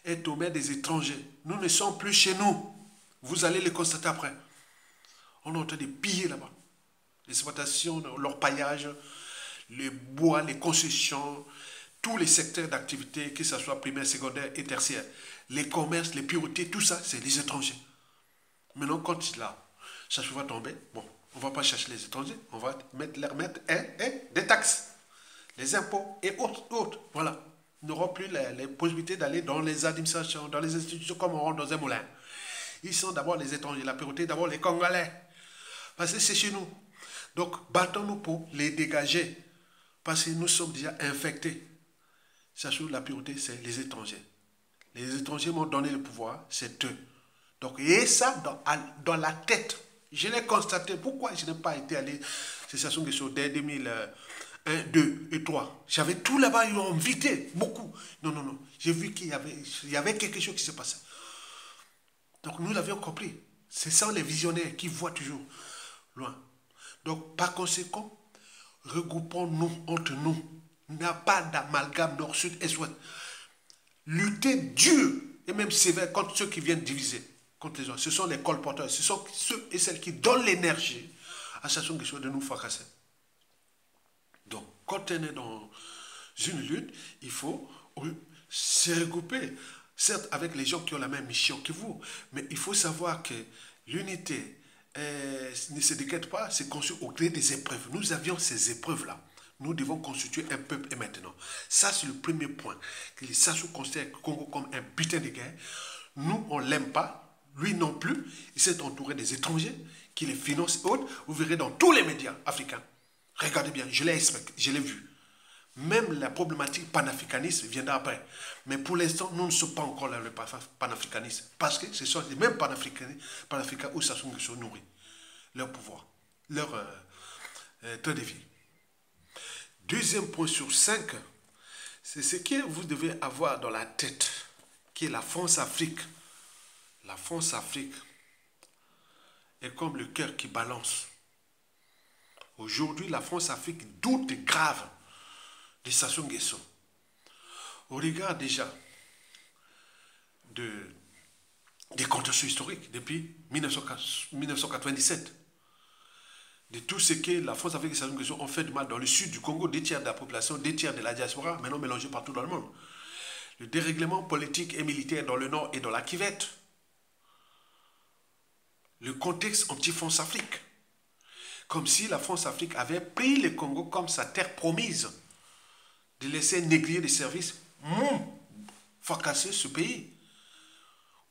est aux mains des étrangers. Nous ne sommes plus chez nous. Vous allez le constater après. On est en train de piller là-bas. L'exploitation, l'orpaillage, les bois, les concessions, tous les secteurs d'activité, que ce soit primaire, secondaire et tertiaire. Les commerces, les priorités, tout ça, c'est les étrangers. Maintenant, quand là, ça va tomber, bon, on ne va pas chercher les étrangers, on va leur mettre des taxes, les impôts et autres. Voilà. Ils n'auront plus les possibilités d'aller dans les administrations, dans les institutions comme on rentre dans un moulin. Ils sont d'abord les étrangers, la priorité d'abord les Congolais. Parce que c'est chez nous. Donc, battons-nous pour les dégager. Parce que nous sommes déjà infectés. Sachant que la priorité, c'est les étrangers. Les étrangers m'ont donné le pouvoir, c'est eux. Donc, et ça dans la tête. Je l'ai constaté. Pourquoi je n'ai pas été allé chez Sassou Nguesso dès 2001, 2 et 3. J'avais tout là-bas, ils m'ont invité, beaucoup. Non. J'ai vu qu'il y avait quelque chose qui se passait. Donc, nous l'avions compris. Ce sont les visionnaires qui voient toujours loin. Donc, par conséquent, regroupons-nous entre nous. Il n'y a pas d'amalgame nord, sud et ouest. Lutter dur et même sévère contre ceux qui viennent diviser contre les gens. Ce sont les colporteurs, ce sont ceux et celles qui donnent l'énergie à Sassou Nguesso de nous fracasser. Donc, quand on est dans une lutte, il faut se regrouper, certes avec les gens qui ont la même mission que vous, mais il faut savoir que l'unité ne se décrète pas, c'est conçu au gré des épreuves. Nous avions ces épreuves-là. Nous devons constituer un peuple et maintenant. Ça, c'est le premier point. Que les Sassou considèrent le Congo comme un butin de guerre. Nous, on ne l'aime pas. Lui non plus. Il s'est entouré des étrangers qui les financent et autres. Vous verrez dans tous les médias africains. Regardez bien, je l'ai vu. Même la problématique panafricaniste viendra après. Mais pour l'instant, nous ne sommes pas encore là, le panafricanisme. Parce que ce sont les mêmes panafricains où Sassou Nguesso nourrit leur pouvoir, leur train de vie. Deuxième point sur 5, c'est ce que vous devez avoir dans la tête, qui est la France-Afrique. La France-Afrique est comme le cœur qui balance. Aujourd'hui, la France-Afrique doute grave de Sassou Nguesso. Au regard déjà des contextes historiques depuis 1997, de tout ce que la France-Afrique et Sassou Nguesso ont fait de mal dans le sud du Congo, 2 tiers de la population, 2 tiers de la diaspora, maintenant mélangés partout dans le monde. Le dérèglement politique et militaire dans le nord et dans la Kivette. Le contexte anti-France-Afrique. Comme si la France-Afrique avait pris le Congo comme sa terre promise, de laisser négrier des services, fracasser ce pays,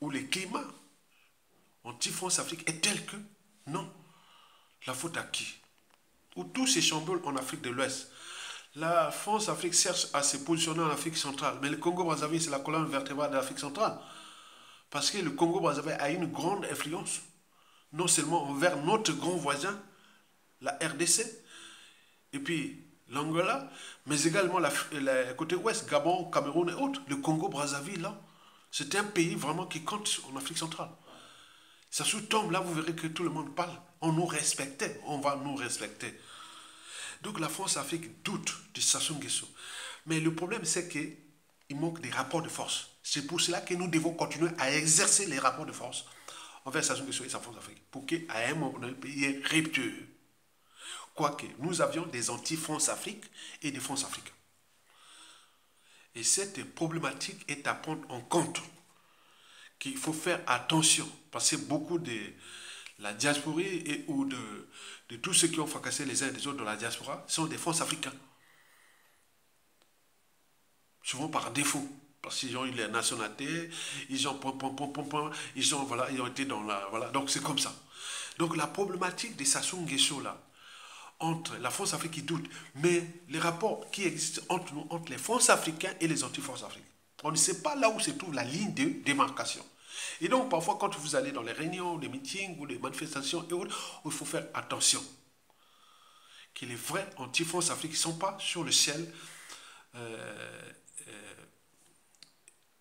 où le climat anti-France-Afrique est tel que, non, la faute à qui? Où tout se chamboule en Afrique de l'Ouest. La France-Afrique cherche à se positionner en Afrique centrale, mais le Congo-Brazzaville, c'est la colonne vertébrale de l'Afrique centrale. Parce que le Congo-Brazzaville a une grande influence, non seulement envers notre grand voisin, la RDC, et puis l'Angola, mais également la côté ouest, Gabon, Cameroun et autres. Le Congo-Brazzaville, là, c'est un pays vraiment qui compte en Afrique centrale. Ça sous-tombe, là, vous verrez que tout le monde parle. On nous respectait, on va nous respecter. Donc la France-Afrique doute de Sassou Nguesso. Mais le problème, c'est qu'il manque des rapports de force. C'est pour cela que nous devons continuer à exercer les rapports de force envers Sassou Nguesso et sa France-Afrique. Pour qu'à un moment donné, le pays est rupture. Quoique, nous avions des anti-France-Afrique et des France-Africains. Et cette problématique est à prendre en compte. Qu'il faut faire attention. Parce que beaucoup de la diaspora ou de tous ceux qui ont fracassé les uns et les autres dans la diaspora sont des France-Africains. Souvent par défaut. Parce qu'ils ont eu la nationalité, ils ont ils ont été dans la... Voilà, donc c'est comme ça. Donc la problématique de Sassou Nguesso là, entre la France-Afrique qui doute, mais les rapports qui existent entre nous, entre les France-Africains et les anti-France-Africains. On ne sait pas là où se trouve la ligne de démarcation. Et donc, parfois, quand vous allez dans les réunions, les meetings ou les manifestations et autres, il faut faire attention. Que les vrais anti-France-Afrique ne sont pas sur le ciel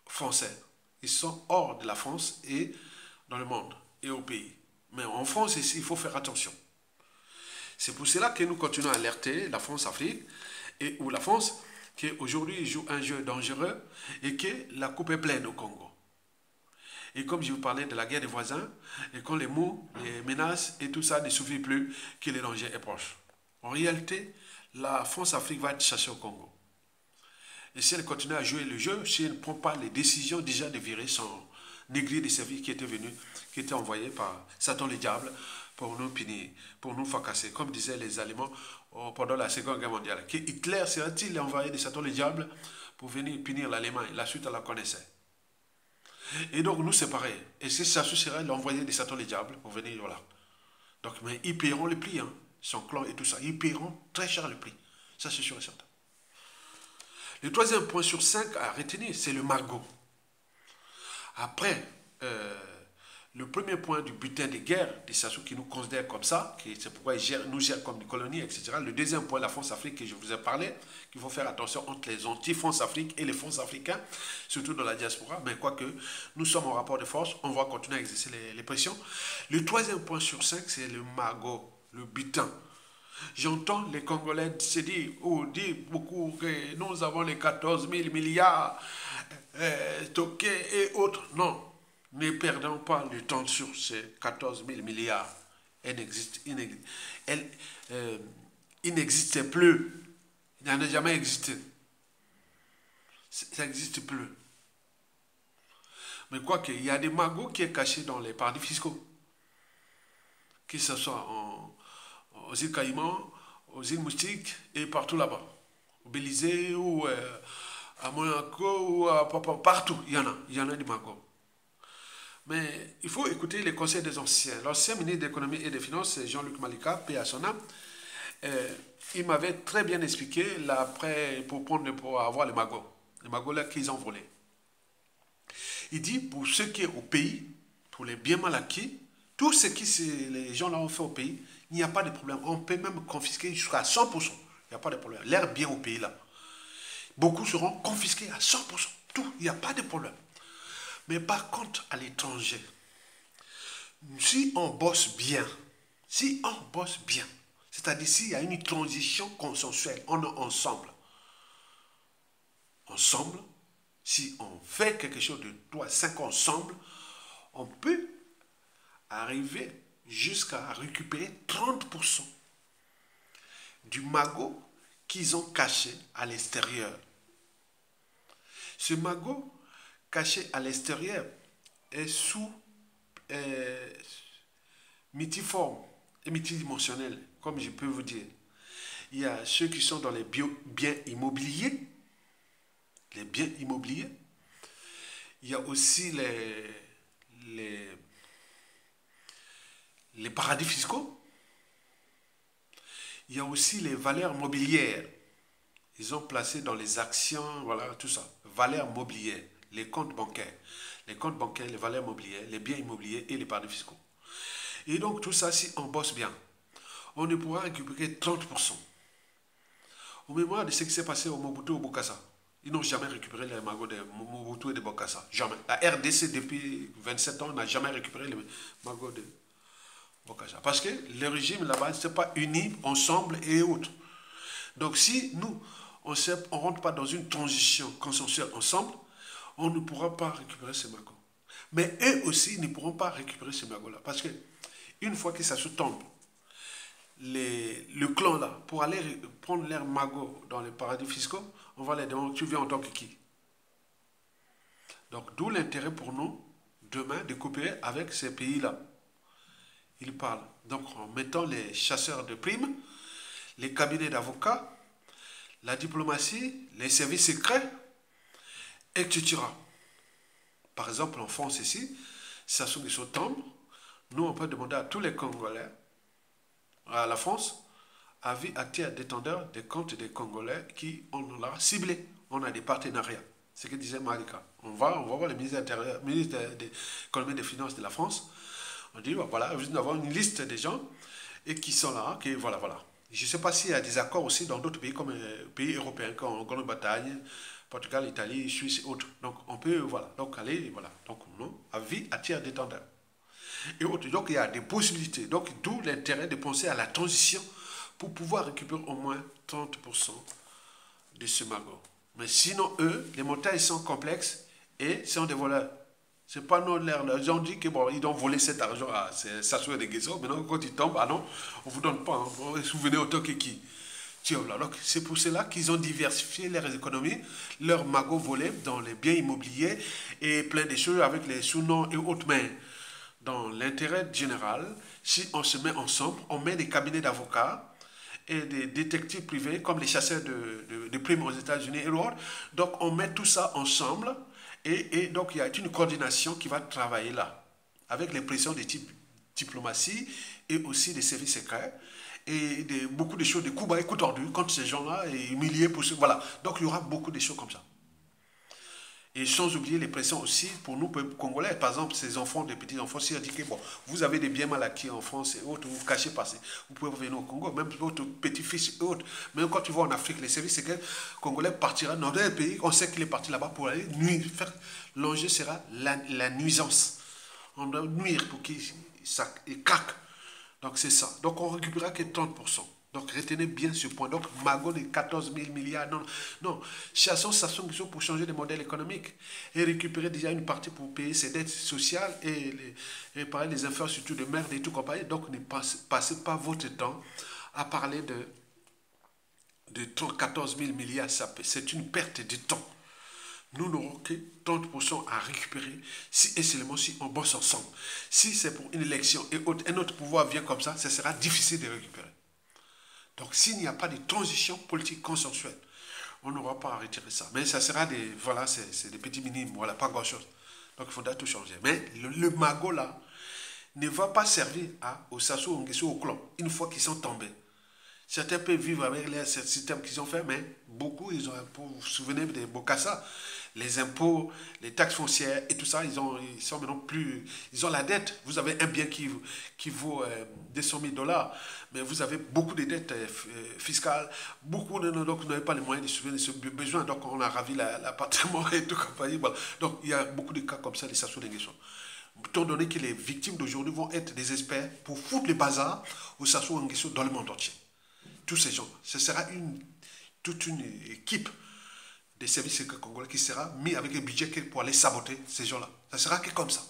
français. Ils sont hors de la France et dans le monde et au pays. Mais en France, ici, il faut faire attention. C'est pour cela que nous continuons à alerter la France-Afrique ou la France qui aujourd'hui joue un jeu dangereux et que la coupe est pleine au Congo. Et comme je vous parlais de la guerre des voisins, et quand les mots, les menaces et tout ça ne suffit plus, que le danger est proche. En réalité, la France-Afrique va être chassée au Congo. Et si elle continue à jouer le jeu, si elle ne prend pas les décisions déjà de virer son négrier des services qui était envoyé par Satan le diable pour nous punir, pour nous fracasser. Comme disaient les Allemands pendant la Seconde Guerre mondiale. Que Hitler serait-il envoyé de Satan le diable pour venir punir l'Allemagne? La suite, on la connaissait. Et donc, nous, c'est pareil. Et si ça serait l'envoyé de Satan le diable pour venir, voilà. Donc, mais ils paieront le prix, hein, son clan et tout ça. Ils paieront très cher le prix. Ça, c'est sûr et certain. Le troisième point sur 5 à retenir, c'est le Mago. Après, le premier point du butin de guerre des Sassou qui nous considèrent comme ça, c'est pourquoi ils nous gèrent comme des colonies, etc. Le deuxième point, la France-Afrique, que je vous ai parlé, qu'il faut faire attention entre les anti-France-Afrique et les France-Africains, surtout dans la diaspora, mais quoique nous sommes en rapport de force, on va continuer à exercer les pressions. Le troisième point sur 5, c'est le Mago, le butin. J'entends les Congolais se dire, dire beaucoup que nous avons les 14 000 milliards stockés et autres. Non. Ne perdons pas le temps sur ces 14 000 milliards. Elle n'existait plus. Il n'en a jamais existé. Ça n'existe plus. Mais quoi qu'il y a des magots qui sont cachés dans les paradis fiscaux. Que ce soit aux îles Caïmans, aux îles Moustiques et partout là-bas. Au Belize ou à Monaco ou partout, il y en a du magot. Mais il faut écouter les conseils des anciens. L'ancien ministre de l'économie et des finances, Jean-Luc Malika, paix à son âme, il m'avait très bien expliqué l'après pour avoir les magots là qu'ils ont volés. Il dit pour ce qui est au pays, pour les biens mal acquis, tout ce que les gens là ont fait au pays, il n'y a pas de problème. On peut même confisquer jusqu'à 100%. Il n'y a pas de problème. Leurs biens au pays là, beaucoup seront confisqués à 100%. Tout, il n'y a pas de problème. Mais par contre, à l'étranger, si on bosse bien, c'est-à-dire s'il y a une transition consensuelle, on est ensemble, si on fait quelque chose de 3, 5 ensemble, on peut arriver jusqu'à récupérer 30% du magot qu'ils ont caché à l'extérieur. Ce magot caché à l'extérieur est sous multiforme et multidimensionnel, comme je peux vous dire. Il y a ceux qui sont dans les biens immobiliers, Il y a aussi les paradis fiscaux. Il y a aussi les valeurs mobilières. Ils ont placé dans les actions, voilà, tout ça. Valeurs mobilières, les comptes bancaires. Les comptes bancaires, les valeurs mobilières, les biens immobiliers et les paradis fiscaux. Et donc tout ça, si on bosse bien, on ne pourra récupérer 30%. Au mémoire de ce qui s'est passé au Mobutu et au Bokassa, ils n'ont jamais récupéré les magots de Mobutu et de Bokassa. Jamais. La RDC, depuis 27 ans, n'a jamais récupéré les magots de Bokassa. Parce que le régime là-bas ne s'est pas uni ensemble et autres. Donc si nous, on ne rentre pas dans une transition consensuelle ensemble, on ne pourra pas récupérer ces magots. Mais eux aussi ne pourront pas récupérer ces magots-là. Parce que une fois que ça se tombe, le clan là, pour aller prendre leurs magots dans les paradis fiscaux, on va les demander, tu viens en tant que qui? Donc d'où l'intérêt pour nous, demain, de coopérer avec ces pays-là. Ils parlent. Donc en mettant les chasseurs de primes, les cabinets d'avocats, la diplomatie, les services secrets, etc. Par exemple, en France ici, Sassou Nguesso tombe, nous on peut demander à tous les Congolais, à la France, avis à tiers détendeur des comptes des Congolais qui on l'a ciblé. On a des partenariats. C'est ce que disait Malika. On va voir le ministre de l'économie et des finances de la France. On dit, voilà, nous avons une liste des gens et qui sont là, qui voilà. Je ne sais pas s'il y a des accords aussi dans d'autres pays comme pays européens, comme Grande-Bretagne, Portugal, Italie, Suisse et autres. Donc on peut, voilà, donc aller, voilà. Donc non, avis à tiers détendeur. Et autres. Donc il y a des possibilités. Donc d'où l'intérêt de penser à la transition pour pouvoir récupérer au moins 30% de ce magot. Mais sinon, eux, les montagnes sont complexes et sont des voleurs. Ce n'est pas nos l'air. Ils ont dit que bon, ils ont volé cet argent à Sassou Nguesso. Maintenant, quand ils tombent, ah non, on ne vous donne pas. Hein. Vous vous souvenez autant que qui. Donc, c'est pour cela qu'ils ont diversifié leurs économies, leurs magots volés dans les biens immobiliers et plein de choses avec les sous-noms et autres. Mais dans l'intérêt général, si on se met ensemble, on met des cabinets d'avocats et des détectives privés comme les chasseurs de primes aux États-Unis et autres. Donc on met tout ça ensemble et donc il y a une coordination qui va travailler là avec les pressions de type diplomatie et aussi des services secrets et beaucoup de choses, des coups bas et coups tordus contre ces gens-là et humiliés pour ceux. Voilà. Donc il y aura beaucoup de choses comme ça. Et sans oublier les pressions aussi pour nous, peuple congolais. Par exemple, ces enfants, des petits enfants, si on dit que bon, vous avez des biens mal acquis en France et autres, vous cachez pas, vous pouvez revenir au Congo, même votre petit-fils et autres. Même quand tu vas en Afrique, les services secrets congolais partira dans un pays, on sait qu'il est parti là-bas pour aller nuire. L'enjeu sera la nuisance. On doit nuire pour qu'il craque. Donc c'est ça. Donc on ne récupérera que 30%. Donc retenez bien ce point. Donc magot de 14 000 milliards. Non. Chassons Sassou Nguesso pour changer de modèle économique et récupérer déjà une partie pour payer ses dettes sociales et réparer les infrastructures de merde et tout compagnie. Donc ne passez pas votre temps à parler de 14 000 milliards. C'est une perte de temps. Nous n'aurons que 30% à récupérer si et seulement si on bosse ensemble. Si c'est pour une élection et un autre pouvoir vient comme ça, ce sera difficile de récupérer. Donc s'il n'y a pas de transition politique consensuelle, on n'aura pas à retirer ça. Mais ça sera des, voilà, c'est des petits minimes, voilà, pas grand-chose. Donc il faudra tout changer. Mais le magot là ne va pas servir aux Sassou Nguesso au clan une fois qu'ils sont tombés. Certains peuvent vivre avec les systèmes qu'ils ont fait, mais beaucoup, ils ont, vous vous souvenez des Bokassa, les impôts, les taxes foncières et tout ça, ils sont maintenant plus, ils ont la dette. Vous avez un bien qui vaut 200 000 dollars, mais vous avez beaucoup de dettes fiscales, beaucoup de donc vous n'avez pas les moyens de subvenir ce besoin, donc on a ravi l'appartement et tout compagnie. Voilà. Donc il y a beaucoup de cas comme ça, les Sassou Nguesso. Étant donné que les victimes d'aujourd'hui vont être des experts pour foutre le bazar aux Sassou Nguesso dans le monde entier. Tous ces gens, ce sera toute une équipe des services secrets congolais qui sera mis avec un budget pour aller saboter ces gens-là. Ça sera que comme ça.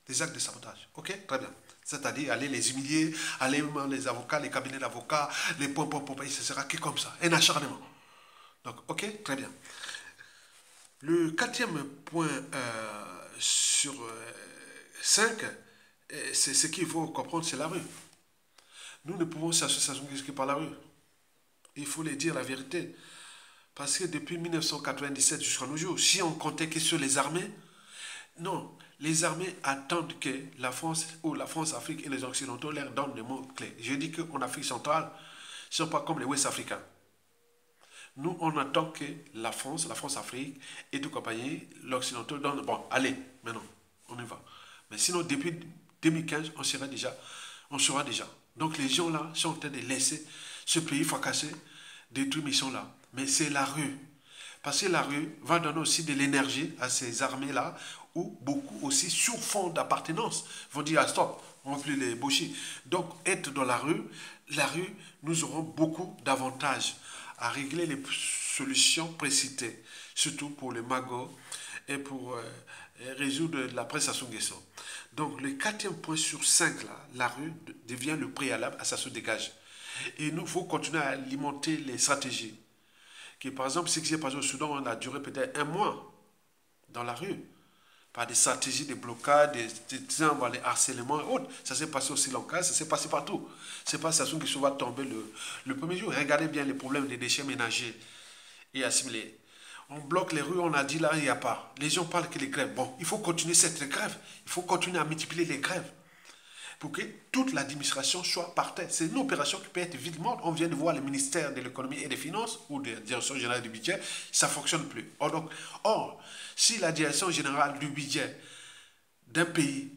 Des actes de sabotage. Ok? Très bien. C'est-à-dire aller les humilier, aller les avocats, les cabinets d'avocats, les points, ce sera que comme ça. Un acharnement. Donc, ok? Très bien. Le quatrième point sur 5, c'est ce qu'il faut comprendre, c'est la rue. Nous ne pouvons s'associer que par la rue. Il faut les dire la vérité. Parce que depuis 1997 jusqu'à nos jours, si on comptait que sur les armées, non, les armées attendent que la France ou la France-Afrique et les Occidentaux leur donnent des mots clés. Je dis qu'en Afrique centrale, ils ne sont pas comme les Ouest-Africains. Nous, on attend que la France-Afrique et tout compagnie, l'Occidental donne. Bon, allez, maintenant, on y va. Mais sinon, depuis 2015, on sera déjà. Donc les gens là sont en train de laisser ce pays fracasser, détruire, mais ils sont là. Mais c'est la rue. Parce que la rue va donner aussi de l'énergie à ces armées-là, où beaucoup aussi, sur fond d'appartenance, vont dire ah, stop, on ne va plus les boucher. Donc être dans la rue, nous aurons beaucoup d'avantages à régler les solutions précitées, surtout pour les magots et pour résoudre la presse à son guesson. Donc le quatrième point sur 5, là, la rue devient le préalable à ça se dégage. Et nous, il faut continuer à alimenter les stratégies. Que, par exemple, ce qui s'est passé au Soudan, on a duré peut-être 1 mois dans la rue, par des stratégies de blocage, des harcèlements et autres. Ça s'est passé au Sri Lanka, ça s'est passé partout. C'est pas ça qui va tomber le premier jour. Regardez bien les problèmes des déchets ménagers et assimilés. On bloque les rues, on a dit là, il n'y a pas. Les gens parlent que les grèves. Bon, il faut continuer cette grève. Il faut continuer à multiplier les grèves pour que toute l'administration soit par terre. C'est une opération qui peut être vite morte. On vient de voir le ministère de l'économie et des finances ou de la direction générale du budget, ça ne fonctionne plus. Or, si la direction générale du budget d'un pays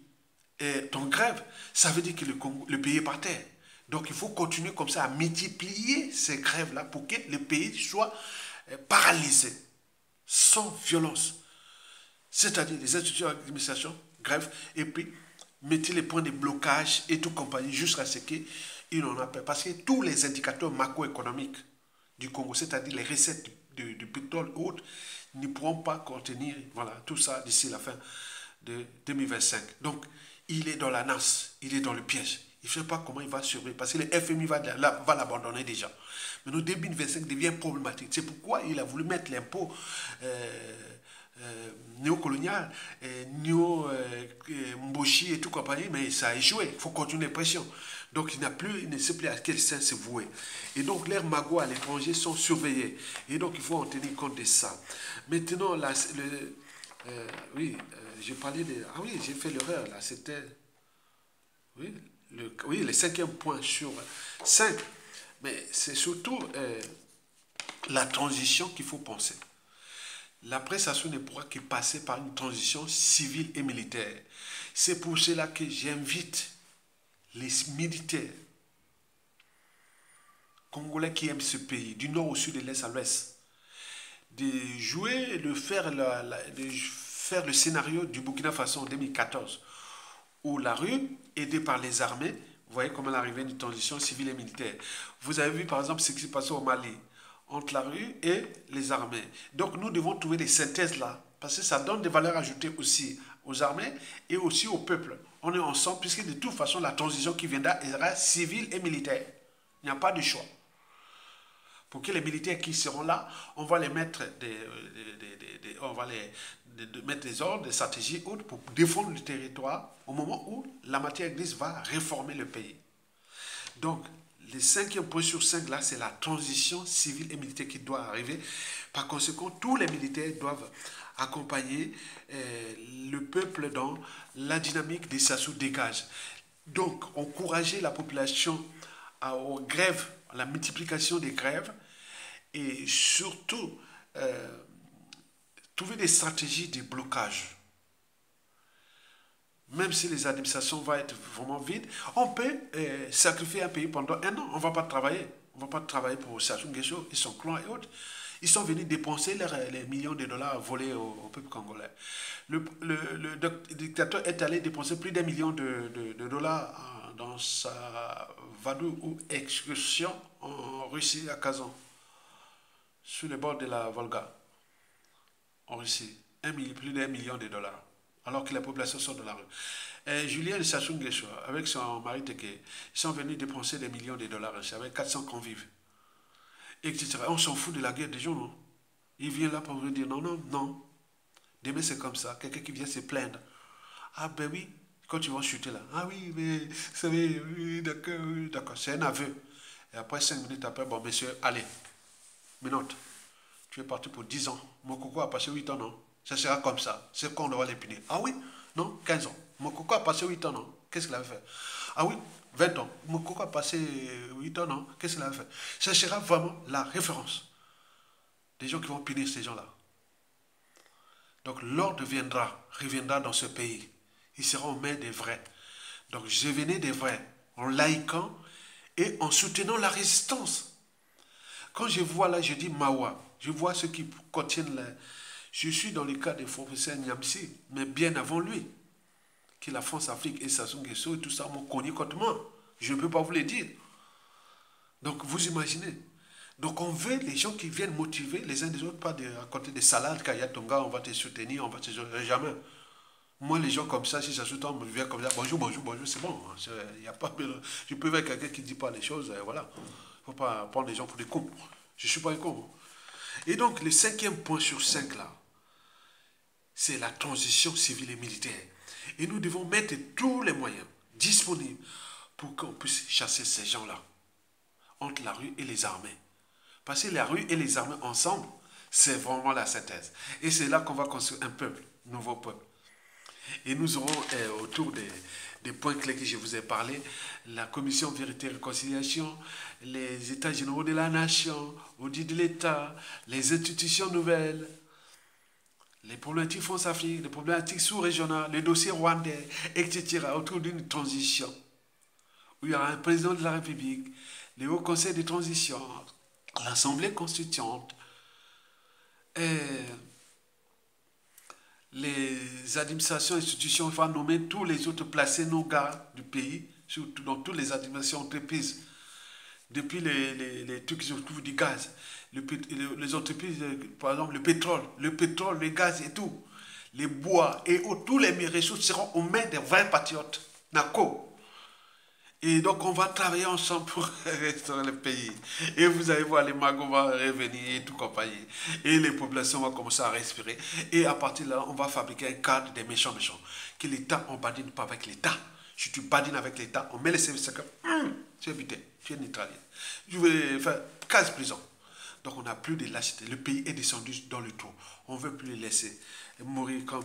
est en grève, ça veut dire que le pays est par terre. Donc il faut continuer comme ça à multiplier ces grèves-là pour que le pays soit paralysé, sans violence. C'est-à-dire les institutions d'administration, grève, et puis mettez les points de blocage et tout compagnie jusqu'à ce qu'il n'en a pas. Parce que tous les indicateurs macroéconomiques du Congo, c'est-à-dire les recettes du pétrole et autres, ne pourront pas contenir tout ça d'ici la fin de 2025. Donc, il est dans la nasse, il est dans le piège. Il ne sait pas comment il va survivre parce que le FMI va l'abandonner déjà. Mais nous, 2025 devient problématique. C'est pourquoi il a voulu mettre l'impôt néocolonial, néo-mboshi et tout compagnie, mais ça a échoué. Il faut continuer les pressions. Donc il ne sait plus à quel sens se vouer. Et donc leurs magots à l'étranger sont surveillés. Et donc il faut en tenir compte de ça. Maintenant, là, j'ai parlé de... Ah oui, j'ai fait l'erreur là. C'était... Oui, le 5e point sur 5. Mais c'est surtout la transition qu'il faut penser. La prestation ne pourra que passer par une transition civile et militaire. C'est pour cela que j'invite les militaires congolais qui aiment ce pays, du nord au sud, de l'est à l'ouest, de jouer, de faire le scénario du Burkina Faso en 2014, où la rue, aidée par les armées, vous voyez comment l'arrivée d'une transition civile et militaire. Vous avez vu par exemple ce qui s'est passé au Mali, entre la rue et les armées. Donc nous devons trouver des synthèses là, parce que ça donne des valeurs ajoutées aussi aux armées et aussi au peuple. On est ensemble, puisque de toute façon la transition qui viendra sera civile et militaire. Il n'y a pas de choix. Pour que les militaires qui seront là, on va les mettre mettre des ordres, des stratégies autres pour défendre le territoire au moment où la matière grise va réformer le pays. Donc, le 5e point sur 5, là, c'est la transition civile et militaire qui doit arriver. Par conséquent, tous les militaires doivent accompagner le peuple dans la dynamique des Sassou dégage. Donc, encourager la population aux grèves, à la multiplication des grèves et surtout trouver des stratégies de blocage. Même si les administrations vont être vraiment vides, on peut sacrifier un pays pendant un an. On ne va pas travailler. On ne va pas travailler pour Sassou Nguesso et son clan et autres. Ils sont venus dépenser les millions de dollars volés au peuple congolais. Le dictateur est allé dépenser plus d'1 million de dollars dans sa vadou ou excursion en Russie, à Kazan, sur les bords de la Volga, en Russie. Plus d'1 million de dollars. Alors que la population sort de la rue. Et Julien et Sassou Nguesso, avec son mari Teke, ils sont venus dépenser des millions de dollars avec 400 convives, etc. On s'en fout de la guerre des gens, non? Ils viennent là pour vous dire non, non, non. Demain c'est comme ça. Quelqu'un qui vient se plaindre. Ah ben oui, quand tu vas chuter là. Ah oui, mais vous savez, oui, d'accord. C'est un aveu. Et après 5 minutes après, bon monsieur, allez, minute. Tu es parti pour 10 ans. Mon coco a passé 8 ans, non? Ça sera comme ça. C'est qu'on doit les punir. Ah oui? Non? 15 ans. Mon coco a passé 8 ans, non? Qu'est-ce qu'il avait fait? Ah oui? 20 ans. Mon coco a passé 8 ans, non? Qu'est-ce qu'il avait fait? Ça sera vraiment la référence des gens qui vont punir ces gens-là. Donc l'ordre reviendra dans ce pays. Ils seront aux mains des vrais. Donc je venais des vrais, en laïquant et en soutenant la résistance. Quand je vois là, je dis Mawa. Je vois ceux qui contiennent les... Je suis dans le cas des professeurs Niamsi, mais bien avant lui, que la France-Afrique et Sassou Nguesso et tout ça m'ont connu contre moi. Je ne peux pas vous le dire. Donc vous imaginez. Donc on veut les gens qui viennent motiver les uns des autres, pas à côté des salades, Kaya Tonga, on va te soutenir, on va te soutenir, jamais. Moi, les gens comme ça, si ça se tombe, je viens comme ça, bonjour, bonjour, bonjour, c'est bon. Y a pas, je peux voir quelqu'un qui ne dit pas les choses, voilà. Il ne faut pas prendre les gens pour des cons. Je ne suis pas un con. Et donc, le 5e point sur 5 là, c'est la transition civile et militaire. Et nous devons mettre tous les moyens disponibles pour qu'on puisse chasser ces gens-là entre la rue et les armées. Parce que la rue et les armées ensemble, c'est vraiment la synthèse. Et c'est là qu'on va construire un peuple, un nouveau peuple. Et nous aurons autour des points clés que je vous ai parlé, la commission vérité et réconciliation, les états généraux de la nation, audit de l'État, les institutions nouvelles, les problématiques France-Afrique, les problématiques sous-régionales, les dossiers rwandais, etc. autour d'une transition où il y aura un président de la République, les hauts conseils de transition, l'Assemblée constituante, les administrations, institutions, il faut nommer tous les autres, placer nos gars du pays, surtout dans toutes les administrations, entreprises, depuis les trucs qui se trouvent du gaz, les entreprises, par exemple le pétrole, le gaz et tout, les bois et tous les ressources seront aux mains des vrais patriotes, NACO. Et donc on va travailler ensemble pour restaurer le pays. Et vous allez voir, les magos vont revenir et tout compagnie. Et les populations vont commencer à respirer. Et à partir de là, on va fabriquer un cadre des méchants. Que l'État, on ne badine pas avec l'État. Si tu badines avec l'État, on met les services secrets. Tu es buté, tu es neutralisé. Je vais faire 15 prisons. Donc on n'a plus de lâcheté. Le pays est descendu dans le trou. On ne veut plus les laisser mourir comme...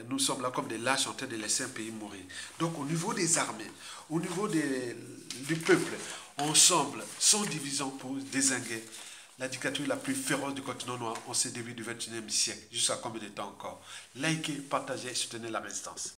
nous sommes là comme des lâches en train de laisser un pays mourir. Donc au niveau des armées, au niveau du peuple, ensemble, sans division pour désinguer la dictature la plus féroce du continent noir en ce début du XXIe siècle. Jusqu'à combien de temps encore? Likez, partagez et soutenez la résistance.